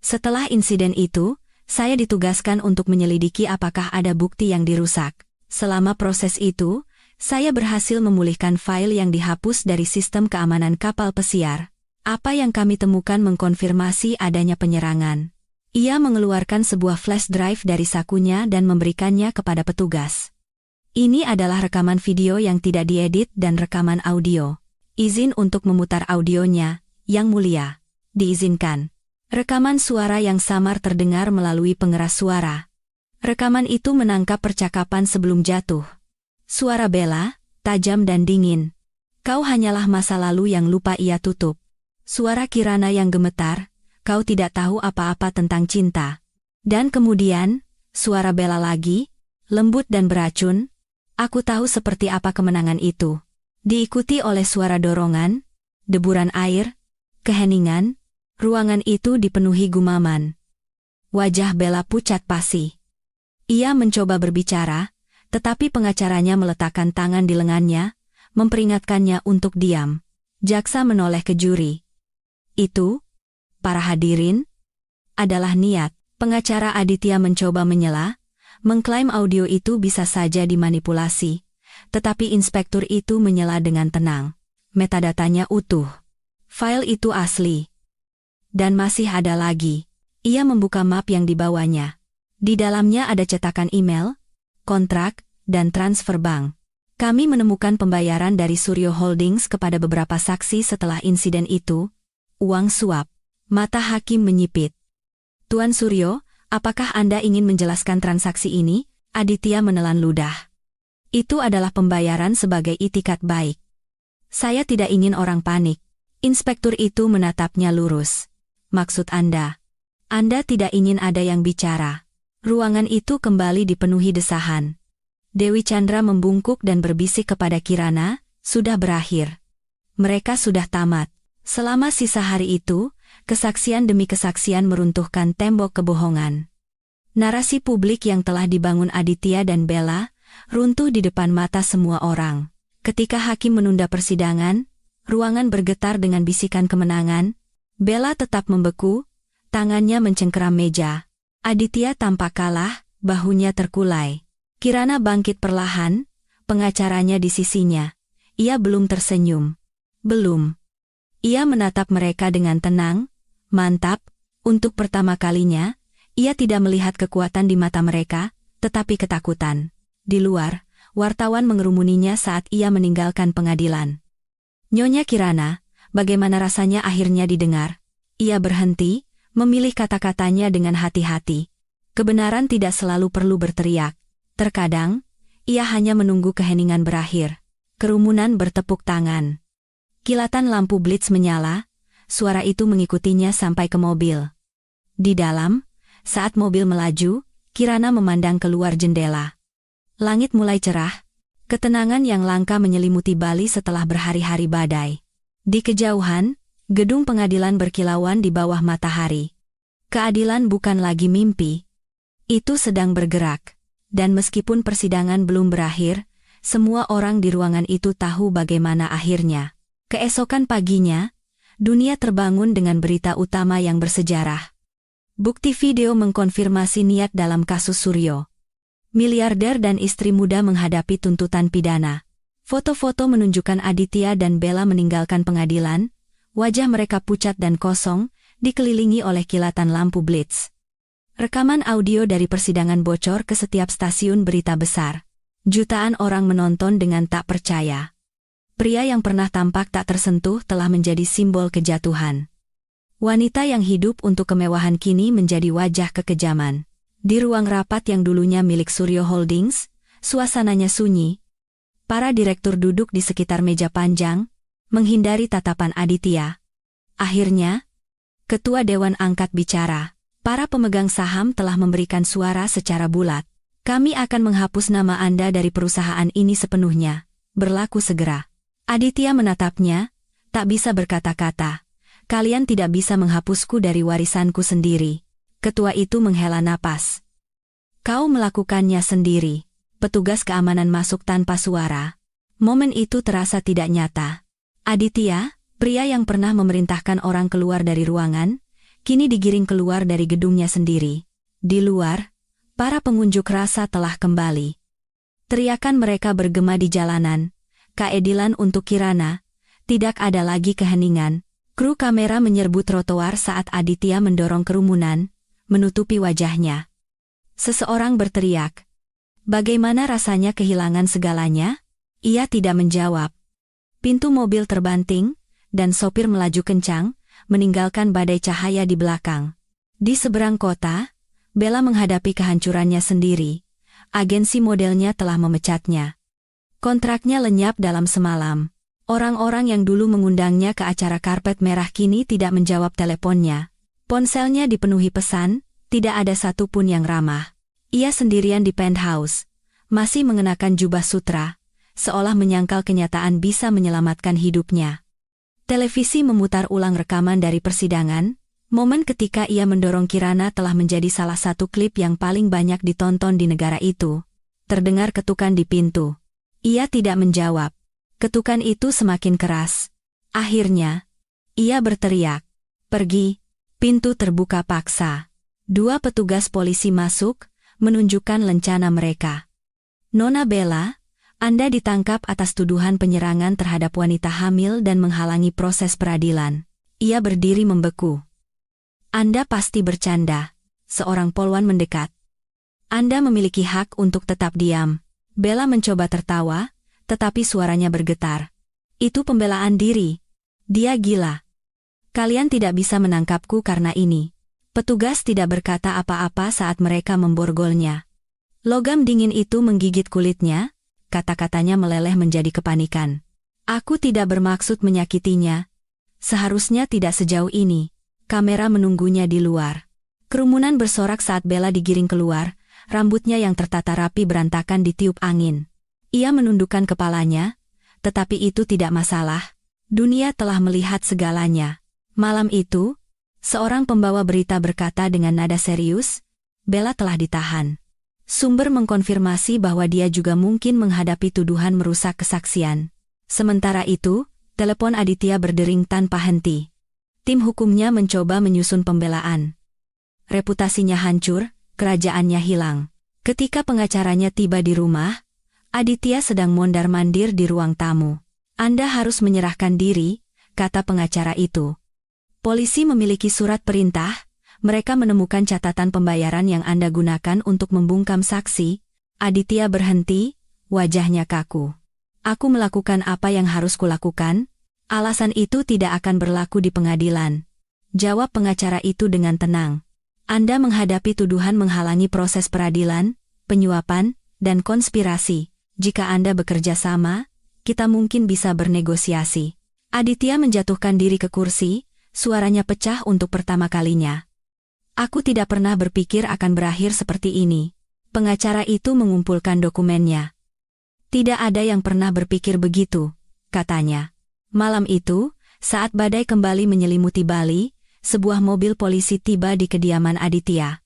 Setelah insiden itu, saya ditugaskan untuk menyelidiki apakah ada bukti yang dirusak. Selama proses itu, saya berhasil memulihkan file yang dihapus dari sistem keamanan kapal pesiar. Apa yang kami temukan mengkonfirmasi adanya penyerangan. Ia mengeluarkan sebuah flash drive dari sakunya dan memberikannya kepada petugas. Ini adalah rekaman video yang tidak diedit dan rekaman audio. Izin untuk memutar audionya, Yang Mulia. Diizinkan. Rekaman suara yang samar terdengar melalui pengeras suara. Rekaman itu menangkap percakapan sebelum jatuh. Suara Bella, tajam dan dingin. Kau hanyalah masa lalu yang lupa ia tutup. Suara Kirana yang gemetar, kau tidak tahu apa-apa tentang cinta. Dan kemudian, suara Bella lagi, lembut dan beracun. Aku tahu seperti apa kemenangan itu. Diikuti oleh suara dorongan, deburan air, keheningan. Ruangan itu dipenuhi gumaman. Wajah Bella pucat pasi. Ia mencoba berbicara, tetapi pengacaranya meletakkan tangan di lengannya, memperingatkannya untuk diam. Jaksa menoleh ke juri. Itu, para hadirin, adalah niat. Pengacara Aditya mencoba menyela, mengklaim audio itu bisa saja dimanipulasi, tetapi inspektur itu menyela dengan tenang. Metadatanya utuh. File itu asli. Dan masih ada lagi. Ia membuka map yang dibawanya. Di dalamnya ada cetakan email, kontrak, dan transfer bank. Kami menemukan pembayaran dari Suryo Holdings kepada beberapa saksi setelah insiden itu. Uang suap. Mata hakim menyipit. Tuan Suryo, apakah Anda ingin menjelaskan transaksi ini? Aditya menelan ludah. Itu adalah pembayaran sebagai itikat baik. Saya tidak ingin orang panik. Inspektur itu menatapnya lurus. Maksud Anda tidak ingin ada yang bicara. Ruangan itu kembali dipenuhi desahan. Dewi Chandra membungkuk dan berbisik kepada Kirana, sudah berakhir. Mereka sudah tamat. Selama sisa hari itu, kesaksian demi kesaksian meruntuhkan tembok kebohongan. Narasi publik yang telah dibangun Aditya dan Bella, runtuh di depan mata semua orang. Ketika hakim menunda persidangan, ruangan bergetar dengan bisikan kemenangan. Bella tetap membeku, tangannya mencengkeram meja. Aditya tampak kalah, bahunya terkulai. Kirana bangkit perlahan, pengacaranya di sisinya. Ia belum tersenyum. Belum. Ia menatap mereka dengan tenang, mantap. Untuk pertama kalinya, ia tidak melihat kekuatan di mata mereka, tetapi ketakutan. Di luar, wartawan mengerumuninya saat ia meninggalkan pengadilan. Nyonya Kirana, bagaimana rasanya akhirnya didengar? Ia berhenti, memilih kata-katanya dengan hati-hati. Kebenaran tidak selalu perlu berteriak. Terkadang, ia hanya menunggu keheningan berakhir. Kerumunan bertepuk tangan. Kilatan lampu blitz menyala, suara itu mengikutinya sampai ke mobil. Di dalam, saat mobil melaju, Kirana memandang keluar jendela. Langit mulai cerah, ketenangan yang langka menyelimuti Bali setelah berhari-hari badai. Di kejauhan, gedung pengadilan berkilauan di bawah matahari. Keadilan bukan lagi mimpi. Itu sedang bergerak. Dan meskipun persidangan belum berakhir, semua orang di ruangan itu tahu bagaimana akhirnya. Keesokan paginya, dunia terbangun dengan berita utama yang bersejarah. Bukti video mengkonfirmasi niat dalam kasus Suryo. Miliarder dan istri muda menghadapi tuntutan pidana. Foto-foto menunjukkan Aditya dan Bella meninggalkan pengadilan, wajah mereka pucat dan kosong, dikelilingi oleh kilatan lampu blitz. Rekaman audio dari persidangan bocor ke setiap stasiun berita besar. Jutaan orang menonton dengan tak percaya. Pria yang pernah tampak tak tersentuh telah menjadi simbol kejatuhan. Wanita yang hidup untuk kemewahan kini menjadi wajah kekejaman. Di ruang rapat yang dulunya milik Suryo Holdings, suasananya sunyi. Para direktur duduk di sekitar meja panjang, menghindari tatapan Aditya. Akhirnya, Ketua Dewan angkat bicara. Para pemegang saham telah memberikan suara secara bulat. Kami akan menghapus nama Anda dari perusahaan ini sepenuhnya. Berlaku segera. Aditya menatapnya, tak bisa berkata-kata. Kalian tidak bisa menghapusku dari warisanku sendiri. Ketua itu menghela napas. Kau melakukannya sendiri. Petugas keamanan masuk tanpa suara. Momen itu terasa tidak nyata. Aditya, pria yang pernah memerintahkan orang keluar dari ruangan, kini digiring keluar dari gedungnya sendiri. Di luar, para pengunjuk rasa telah kembali. Teriakan mereka bergema di jalanan. Keadilan untuk Kirana. Tidak ada lagi keheningan. Kru kamera menyerbu trotoar saat Aditya mendorong kerumunan, menutupi wajahnya. Seseorang berteriak. Bagaimana rasanya kehilangan segalanya? Ia tidak menjawab. Pintu mobil terbanting, dan sopir melaju kencang, meninggalkan badai cahaya di belakang. Di seberang kota, Bella menghadapi kehancurannya sendiri. Agensi modelnya telah memecatnya. Kontraknya lenyap dalam semalam. Orang-orang yang dulu mengundangnya ke acara karpet merah kini tidak menjawab teleponnya. Ponselnya dipenuhi pesan, tidak ada satupun yang ramah. Ia sendirian di penthouse, masih mengenakan jubah sutra, seolah menyangkal kenyataan bisa menyelamatkan hidupnya. Televisi memutar ulang rekaman dari persidangan. Momen ketika ia mendorong Kirana telah menjadi salah satu klip yang paling banyak ditonton di negara itu. Terdengar ketukan di pintu. Ia tidak menjawab. Ketukan itu semakin keras. Akhirnya, ia berteriak, "Pergi!" Pintu terbuka paksa. 2 petugas polisi masuk, menunjukkan lencana mereka. "Nona Bella, Anda ditangkap atas tuduhan penyerangan terhadap wanita hamil dan menghalangi proses peradilan." Ia berdiri membeku. "Anda pasti bercanda." Seorang polwan mendekat. "Anda memiliki hak untuk tetap diam." Bella mencoba tertawa, tetapi suaranya bergetar. "Itu pembelaan diri. Dia gila. Kalian tidak bisa menangkapku karena ini." Petugas tidak berkata apa-apa saat mereka memborgolnya. Logam dingin itu menggigit kulitnya, kata-katanya meleleh menjadi kepanikan. "Aku tidak bermaksud menyakitinya. Seharusnya tidak sejauh ini." Kamera menunggunya di luar. Kerumunan bersorak saat Bella digiring keluar, rambutnya yang tertata rapi berantakan ditiup angin. Ia menundukkan kepalanya, tetapi itu tidak masalah. Dunia telah melihat segalanya. Malam itu, seorang pembawa berita berkata dengan nada serius, "Bella telah ditahan." Sumber mengkonfirmasi bahwa dia juga mungkin menghadapi tuduhan merusak kesaksian. Sementara itu, telepon Aditya berdering tanpa henti. Tim hukumnya mencoba menyusun pembelaan. Reputasinya hancur, kerajaannya hilang. Ketika pengacaranya tiba di rumah, Aditya sedang mondar-mandir di ruang tamu. "Anda harus menyerahkan diri," kata pengacara itu. "Polisi memiliki surat perintah, mereka menemukan catatan pembayaran yang Anda gunakan untuk membungkam saksi." Aditya berhenti, wajahnya kaku. "Aku melakukan apa yang harus kulakukan. Alasan itu tidak akan berlaku di pengadilan," jawab pengacara itu dengan tenang. "Anda menghadapi tuduhan menghalangi proses peradilan, penyuapan, dan konspirasi. Jika Anda bekerja sama, kita mungkin bisa bernegosiasi." Aditya menjatuhkan diri ke kursi, suaranya pecah untuk pertama kalinya. "Aku tidak pernah berpikir akan berakhir seperti ini." Pengacara itu mengumpulkan dokumennya. "Tidak ada yang pernah berpikir begitu," katanya. Malam itu, saat badai kembali menyelimuti Bali, sebuah mobil polisi tiba di kediaman Aditya.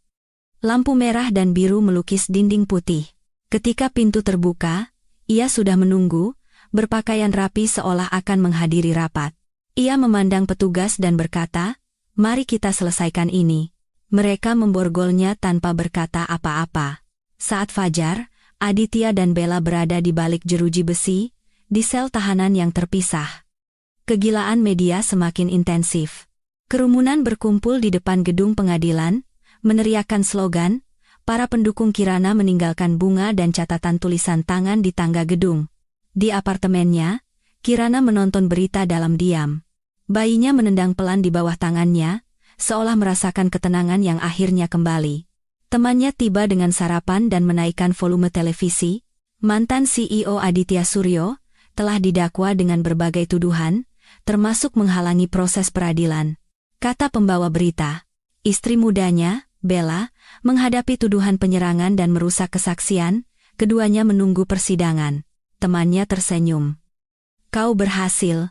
Lampu merah dan biru melukis dinding putih. Ketika pintu terbuka, ia sudah menunggu, berpakaian rapi seolah akan menghadiri rapat. Ia memandang petugas dan berkata, "Mari kita selesaikan ini." Mereka memborgolnya tanpa berkata apa-apa. Saat fajar, Aditya dan Bella berada di balik jeruji besi, di sel tahanan yang terpisah. Kegilaan media semakin intensif. Kerumunan berkumpul di depan gedung pengadilan, meneriakkan slogan. Para pendukung Kirana meninggalkan bunga dan catatan tulisan tangan di tangga gedung. Di apartemennya, Kirana menonton berita dalam diam. Bayinya menendang pelan di bawah tangannya, seolah merasakan ketenangan yang akhirnya kembali. Temannya tiba dengan sarapan dan menaikkan volume televisi. Mantan CEO Aditya Suryo telah didakwa dengan berbagai tuduhan, termasuk menghalangi proses peradilan. Kata pembawa berita, istri mudanya, Bella, menghadapi tuduhan penyerangan dan merusak kesaksian. Keduanya menunggu persidangan. Temannya tersenyum. "Kau berhasil.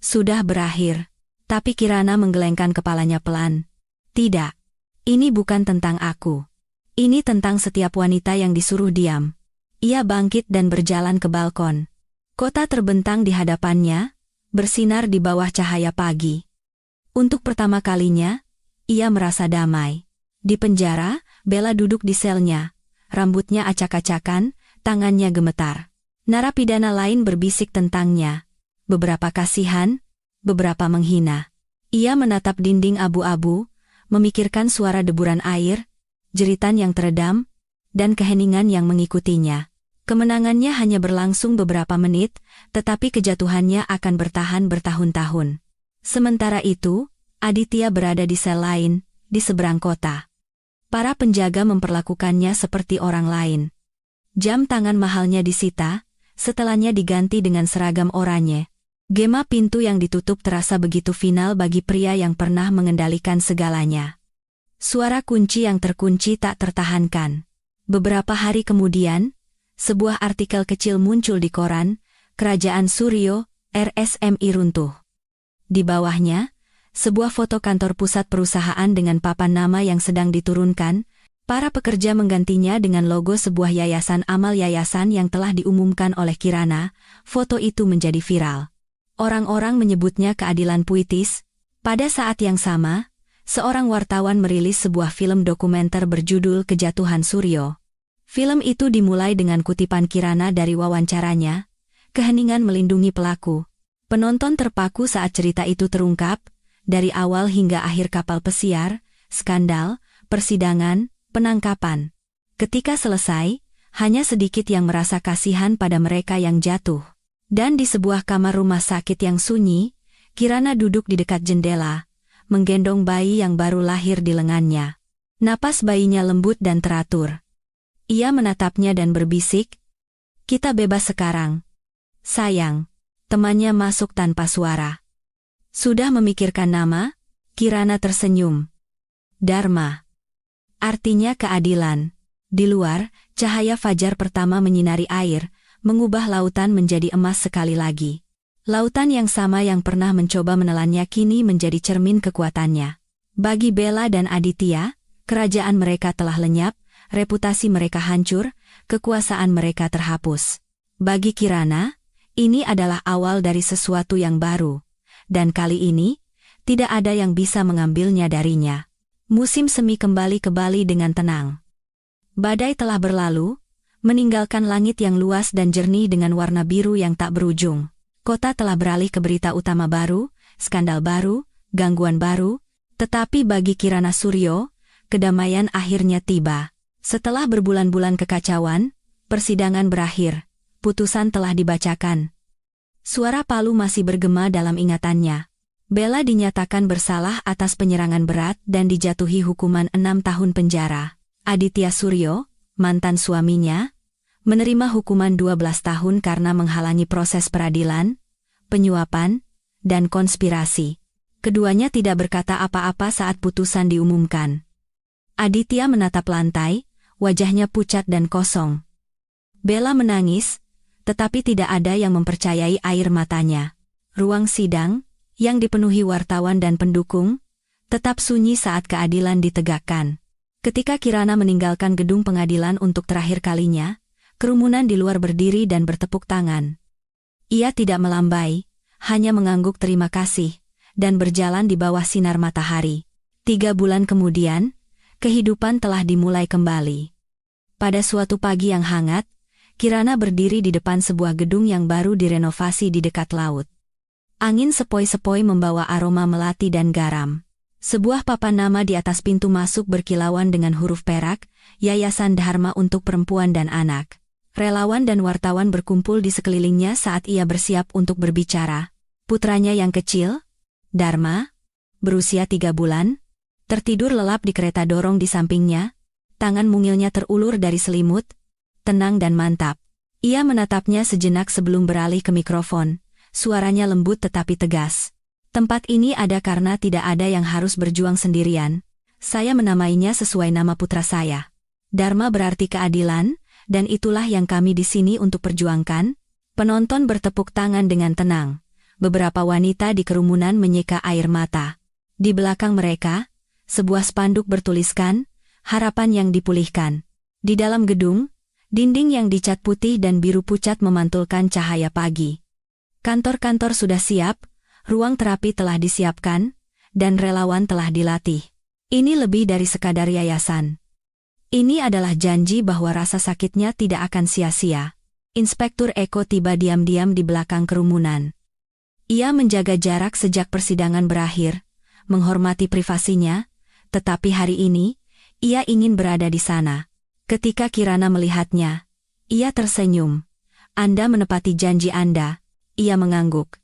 Sudah berakhir." Tapi Kirana menggelengkan kepalanya pelan. "Tidak. Ini bukan tentang aku. Ini tentang setiap wanita yang disuruh diam." Ia bangkit dan berjalan ke balkon. Kota terbentang di hadapannya, bersinar di bawah cahaya pagi. Untuk pertama kalinya, ia merasa damai. Di penjara, Bella duduk di selnya. Rambutnya acak-acakan, tangannya gemetar. Narapidana lain berbisik tentangnya. Beberapa kasihan, beberapa menghina. Ia menatap dinding abu-abu, memikirkan suara deburan air, jeritan yang teredam, dan keheningan yang mengikutinya. Kemenangannya hanya berlangsung beberapa menit, tetapi kejatuhannya akan bertahan bertahun-tahun. Sementara itu, Aditya berada di sel lain, di seberang kota. Para penjaga memperlakukannya seperti orang lain. Jam tangan mahalnya disita, setelahnya diganti dengan seragam oranye. Gema pintu yang ditutup terasa begitu final bagi pria yang pernah mengendalikan segalanya. Suara kunci yang terkunci tak tertahankan. Beberapa hari kemudian, sebuah artikel kecil muncul di koran, Kerajaan Suryo, RSMI runtuh. Di bawahnya, sebuah foto kantor pusat perusahaan dengan papan nama yang sedang diturunkan, para pekerja menggantinya dengan logo sebuah yayasan amal yayasan yang telah diumumkan oleh Kirana. Foto itu menjadi viral. Orang-orang menyebutnya keadilan puitis. Pada saat yang sama, seorang wartawan merilis sebuah film dokumenter berjudul Kejatuhan Suryo. Film itu dimulai dengan kutipan Kirana dari wawancaranya, "Keheningan melindungi pelaku." Penonton terpaku saat cerita itu terungkap, dari awal hingga akhir kapal pesiar, skandal, persidangan, penangkapan. Ketika selesai, hanya sedikit yang merasa kasihan pada mereka yang jatuh. Dan di sebuah kamar rumah sakit yang sunyi, Kirana duduk di dekat jendela, menggendong bayi yang baru lahir di lengannya. Napas bayinya lembut dan teratur. Ia menatapnya dan berbisik, "Kita bebas sekarang, sayang." Temannya masuk tanpa suara. "Sudah memikirkan nama?" Kirana tersenyum. "Dharma. Artinya keadilan." Di luar, cahaya fajar pertama menyinari air, mengubah lautan menjadi emas sekali lagi. Lautan yang sama yang pernah mencoba menelannya kini menjadi cermin kekuatannya. Bagi Bella dan Aditya, kerajaan mereka telah lenyap, reputasi mereka hancur, kekuasaan mereka terhapus. Bagi Kirana, ini adalah awal dari sesuatu yang baru. Dan kali ini, tidak ada yang bisa mengambilnya darinya. Musim semi kembali ke Bali dengan tenang. Badai telah berlalu, meninggalkan langit yang luas dan jernih dengan warna biru yang tak berujung. Kota telah beralih ke berita utama baru, skandal baru, gangguan baru, tetapi bagi Kirana Suryo, kedamaian akhirnya tiba. Setelah berbulan-bulan kekacauan, persidangan berakhir, putusan telah dibacakan. Suara palu masih bergema dalam ingatannya. Bella dinyatakan bersalah atas penyerangan berat dan dijatuhi hukuman 6 tahun penjara. Aditya Suryo, mantan suaminya, menerima hukuman 12 tahun karena menghalangi proses peradilan, penyuapan, dan konspirasi. Keduanya tidak berkata apa-apa saat putusan diumumkan. Aditya menatap lantai, wajahnya pucat dan kosong. Bella menangis, tetapi tidak ada yang mempercayai air matanya. Ruang sidang, yang dipenuhi wartawan dan pendukung, tetap sunyi saat keadilan ditegakkan. Ketika Kirana meninggalkan gedung pengadilan untuk terakhir kalinya, kerumunan di luar berdiri dan bertepuk tangan. Ia tidak melambai, hanya mengangguk terima kasih, dan berjalan di bawah sinar matahari. 3 bulan kemudian, kehidupan telah dimulai kembali. Pada suatu pagi yang hangat, Kirana berdiri di depan sebuah gedung yang baru direnovasi di dekat laut. Angin sepoi-sepoi membawa aroma melati dan garam. Sebuah papan nama di atas pintu masuk berkilauan dengan huruf perak, Yayasan Dharma untuk Perempuan dan Anak. Relawan dan wartawan berkumpul di sekelilingnya saat ia bersiap untuk berbicara. Putranya yang kecil, Dharma, berusia 3 bulan, tertidur lelap di kereta dorong di sampingnya, tangan mungilnya terulur dari selimut, tenang dan mantap. Ia menatapnya sejenak sebelum beralih ke mikrofon, suaranya lembut tetapi tegas. "Tempat ini ada karena tidak ada yang harus berjuang sendirian. Saya menamainya sesuai nama putra saya. Dharma berarti keadilan, dan itulah yang kami di sini untuk perjuangkan." Penonton bertepuk tangan dengan tenang. Beberapa wanita di kerumunan menyeka air mata. Di belakang mereka, sebuah spanduk bertuliskan, "Harapan yang dipulihkan." Di dalam gedung, dinding yang dicat putih dan biru pucat memantulkan cahaya pagi. Kantor-kantor sudah siap, ruang terapi telah disiapkan, dan relawan telah dilatih. Ini lebih dari sekadar yayasan. Ini adalah janji bahwa rasa sakitnya tidak akan sia-sia. Inspektur Eko tiba diam-diam di belakang kerumunan. Ia menjaga jarak sejak persidangan berakhir, menghormati privasinya, tetapi hari ini, ia ingin berada di sana. Ketika Kirana melihatnya, ia tersenyum. "Anda menepati janji Anda." Ia mengangguk.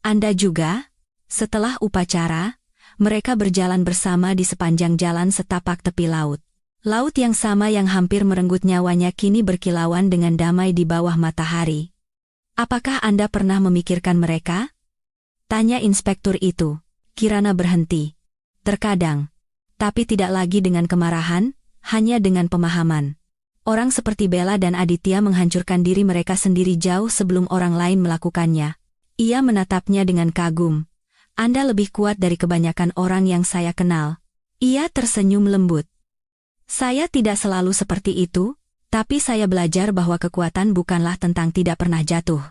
"Anda juga?" Setelah upacara, Mereka berjalan bersama di sepanjang jalan setapak tepi laut. Laut yang sama yang hampir merenggut nyawanya kini berkilauan dengan damai di bawah matahari. "Apakah Anda pernah memikirkan mereka?" tanya inspektur itu. Kirana berhenti. "Terkadang. Tapi tidak lagi dengan kemarahan, hanya dengan pemahaman. Orang seperti Bella dan Aditya menghancurkan diri mereka sendiri jauh sebelum orang lain melakukannya." Ia menatapnya dengan kagum. "Anda lebih kuat dari kebanyakan orang yang saya kenal." Ia tersenyum lembut. "Saya tidak selalu seperti itu, tapi saya belajar bahwa kekuatan bukanlah tentang tidak pernah jatuh.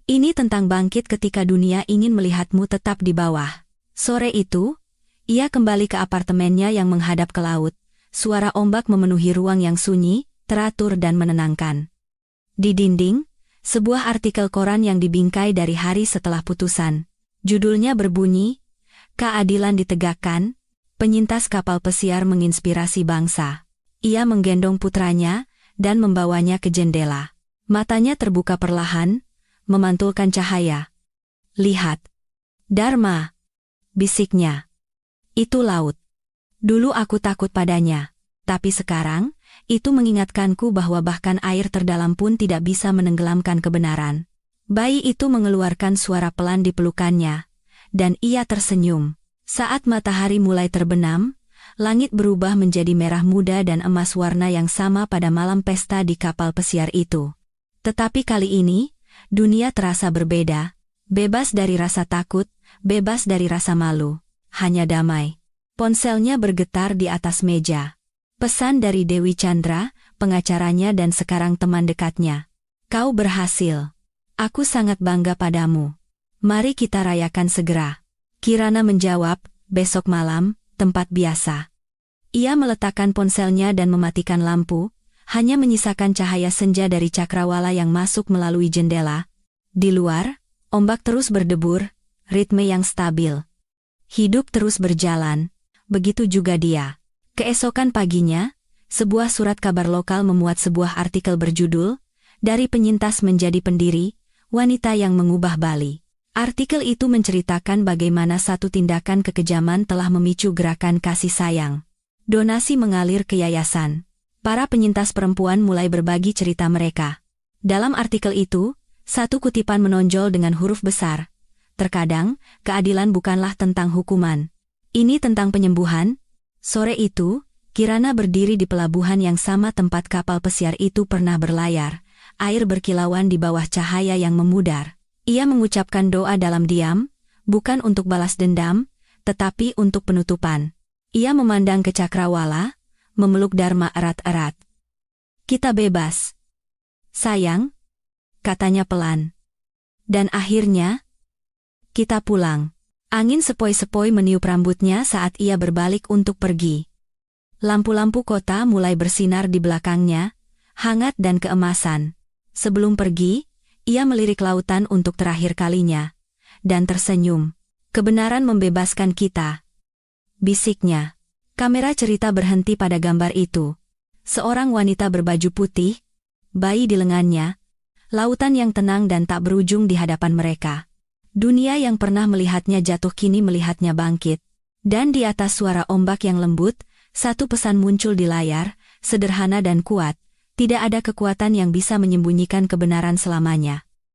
Ini tentang bangkit ketika dunia ingin melihatmu tetap di bawah." Sore itu, ia kembali ke apartemennya yang menghadap ke laut. Suara ombak memenuhi ruang yang sunyi, teratur dan menenangkan. Di dinding, sebuah artikel koran yang dibingkai dari hari setelah putusan. Judulnya berbunyi, "Keadilan ditegakkan, penyintas kapal pesiar menginspirasi bangsa." Ia menggendong putranya dan membawanya ke jendela. Matanya terbuka perlahan, memantulkan cahaya. "Lihat, Dharma," bisiknya. "Itu laut. Dulu aku takut padanya, tapi sekarang, itu mengingatkanku bahwa bahkan air terdalam pun tidak bisa menenggelamkan kebenaran." Bayi itu mengeluarkan suara pelan di pelukannya, dan ia tersenyum. Saat matahari mulai terbenam, langit berubah menjadi merah muda dan emas warna yang sama pada malam pesta di kapal pesiar itu. Tetapi kali ini, dunia terasa berbeda, bebas dari rasa takut, bebas dari rasa malu, hanya damai. Ponselnya bergetar di atas meja. Pesan dari Dewi Chandra, pengacaranya dan sekarang teman dekatnya. "Kau berhasil. Aku sangat bangga padamu. Mari kita rayakan segera." Kirana menjawab, "Besok malam, tempat biasa." Ia meletakkan ponselnya dan mematikan lampu, hanya menyisakan cahaya senja dari cakrawala yang masuk melalui jendela. Di luar, ombak terus berdebur, ritme yang stabil. Hidup terus berjalan, begitu juga dia. Keesokan paginya, sebuah surat kabar lokal memuat sebuah artikel berjudul, "Dari Penyintas Menjadi Pendiri, Wanita yang Mengubah Bali." Artikel itu menceritakan bagaimana satu tindakan kekejaman telah memicu gerakan kasih sayang. Donasi mengalir ke yayasan. Para penyintas perempuan mulai berbagi cerita mereka. Dalam artikel itu, satu kutipan menonjol dengan huruf besar. "Terkadang, keadilan bukanlah tentang hukuman. Ini tentang penyembuhan." Sore itu, Kirana berdiri di pelabuhan yang sama tempat kapal pesiar itu pernah berlayar. Air berkilauan di bawah cahaya yang memudar. Ia mengucapkan doa dalam diam, bukan untuk balas dendam, tetapi untuk penutupan. Ia memandang ke cakrawala, memeluk Dharma erat-erat. "Kita bebas, sayang," katanya pelan. "Dan akhirnya, kita pulang." Angin sepoi-sepoi meniup rambutnya saat ia berbalik untuk pergi. Lampu-lampu kota mulai bersinar di belakangnya, hangat dan keemasan. Sebelum pergi, ia melirik lautan untuk terakhir kalinya, dan tersenyum. "Kebenaran membebaskan kita," bisiknya. Kamera cerita berhenti pada gambar itu. Seorang wanita berbaju putih, bayi di lengannya, lautan yang tenang dan tak berujung di hadapan mereka. Dunia yang pernah melihatnya jatuh kini melihatnya bangkit. Dan di atas suara ombak yang lembut, satu pesan muncul di layar, sederhana dan kuat. Tidak ada kekuatan yang bisa menyembunyikan kebenaran selamanya.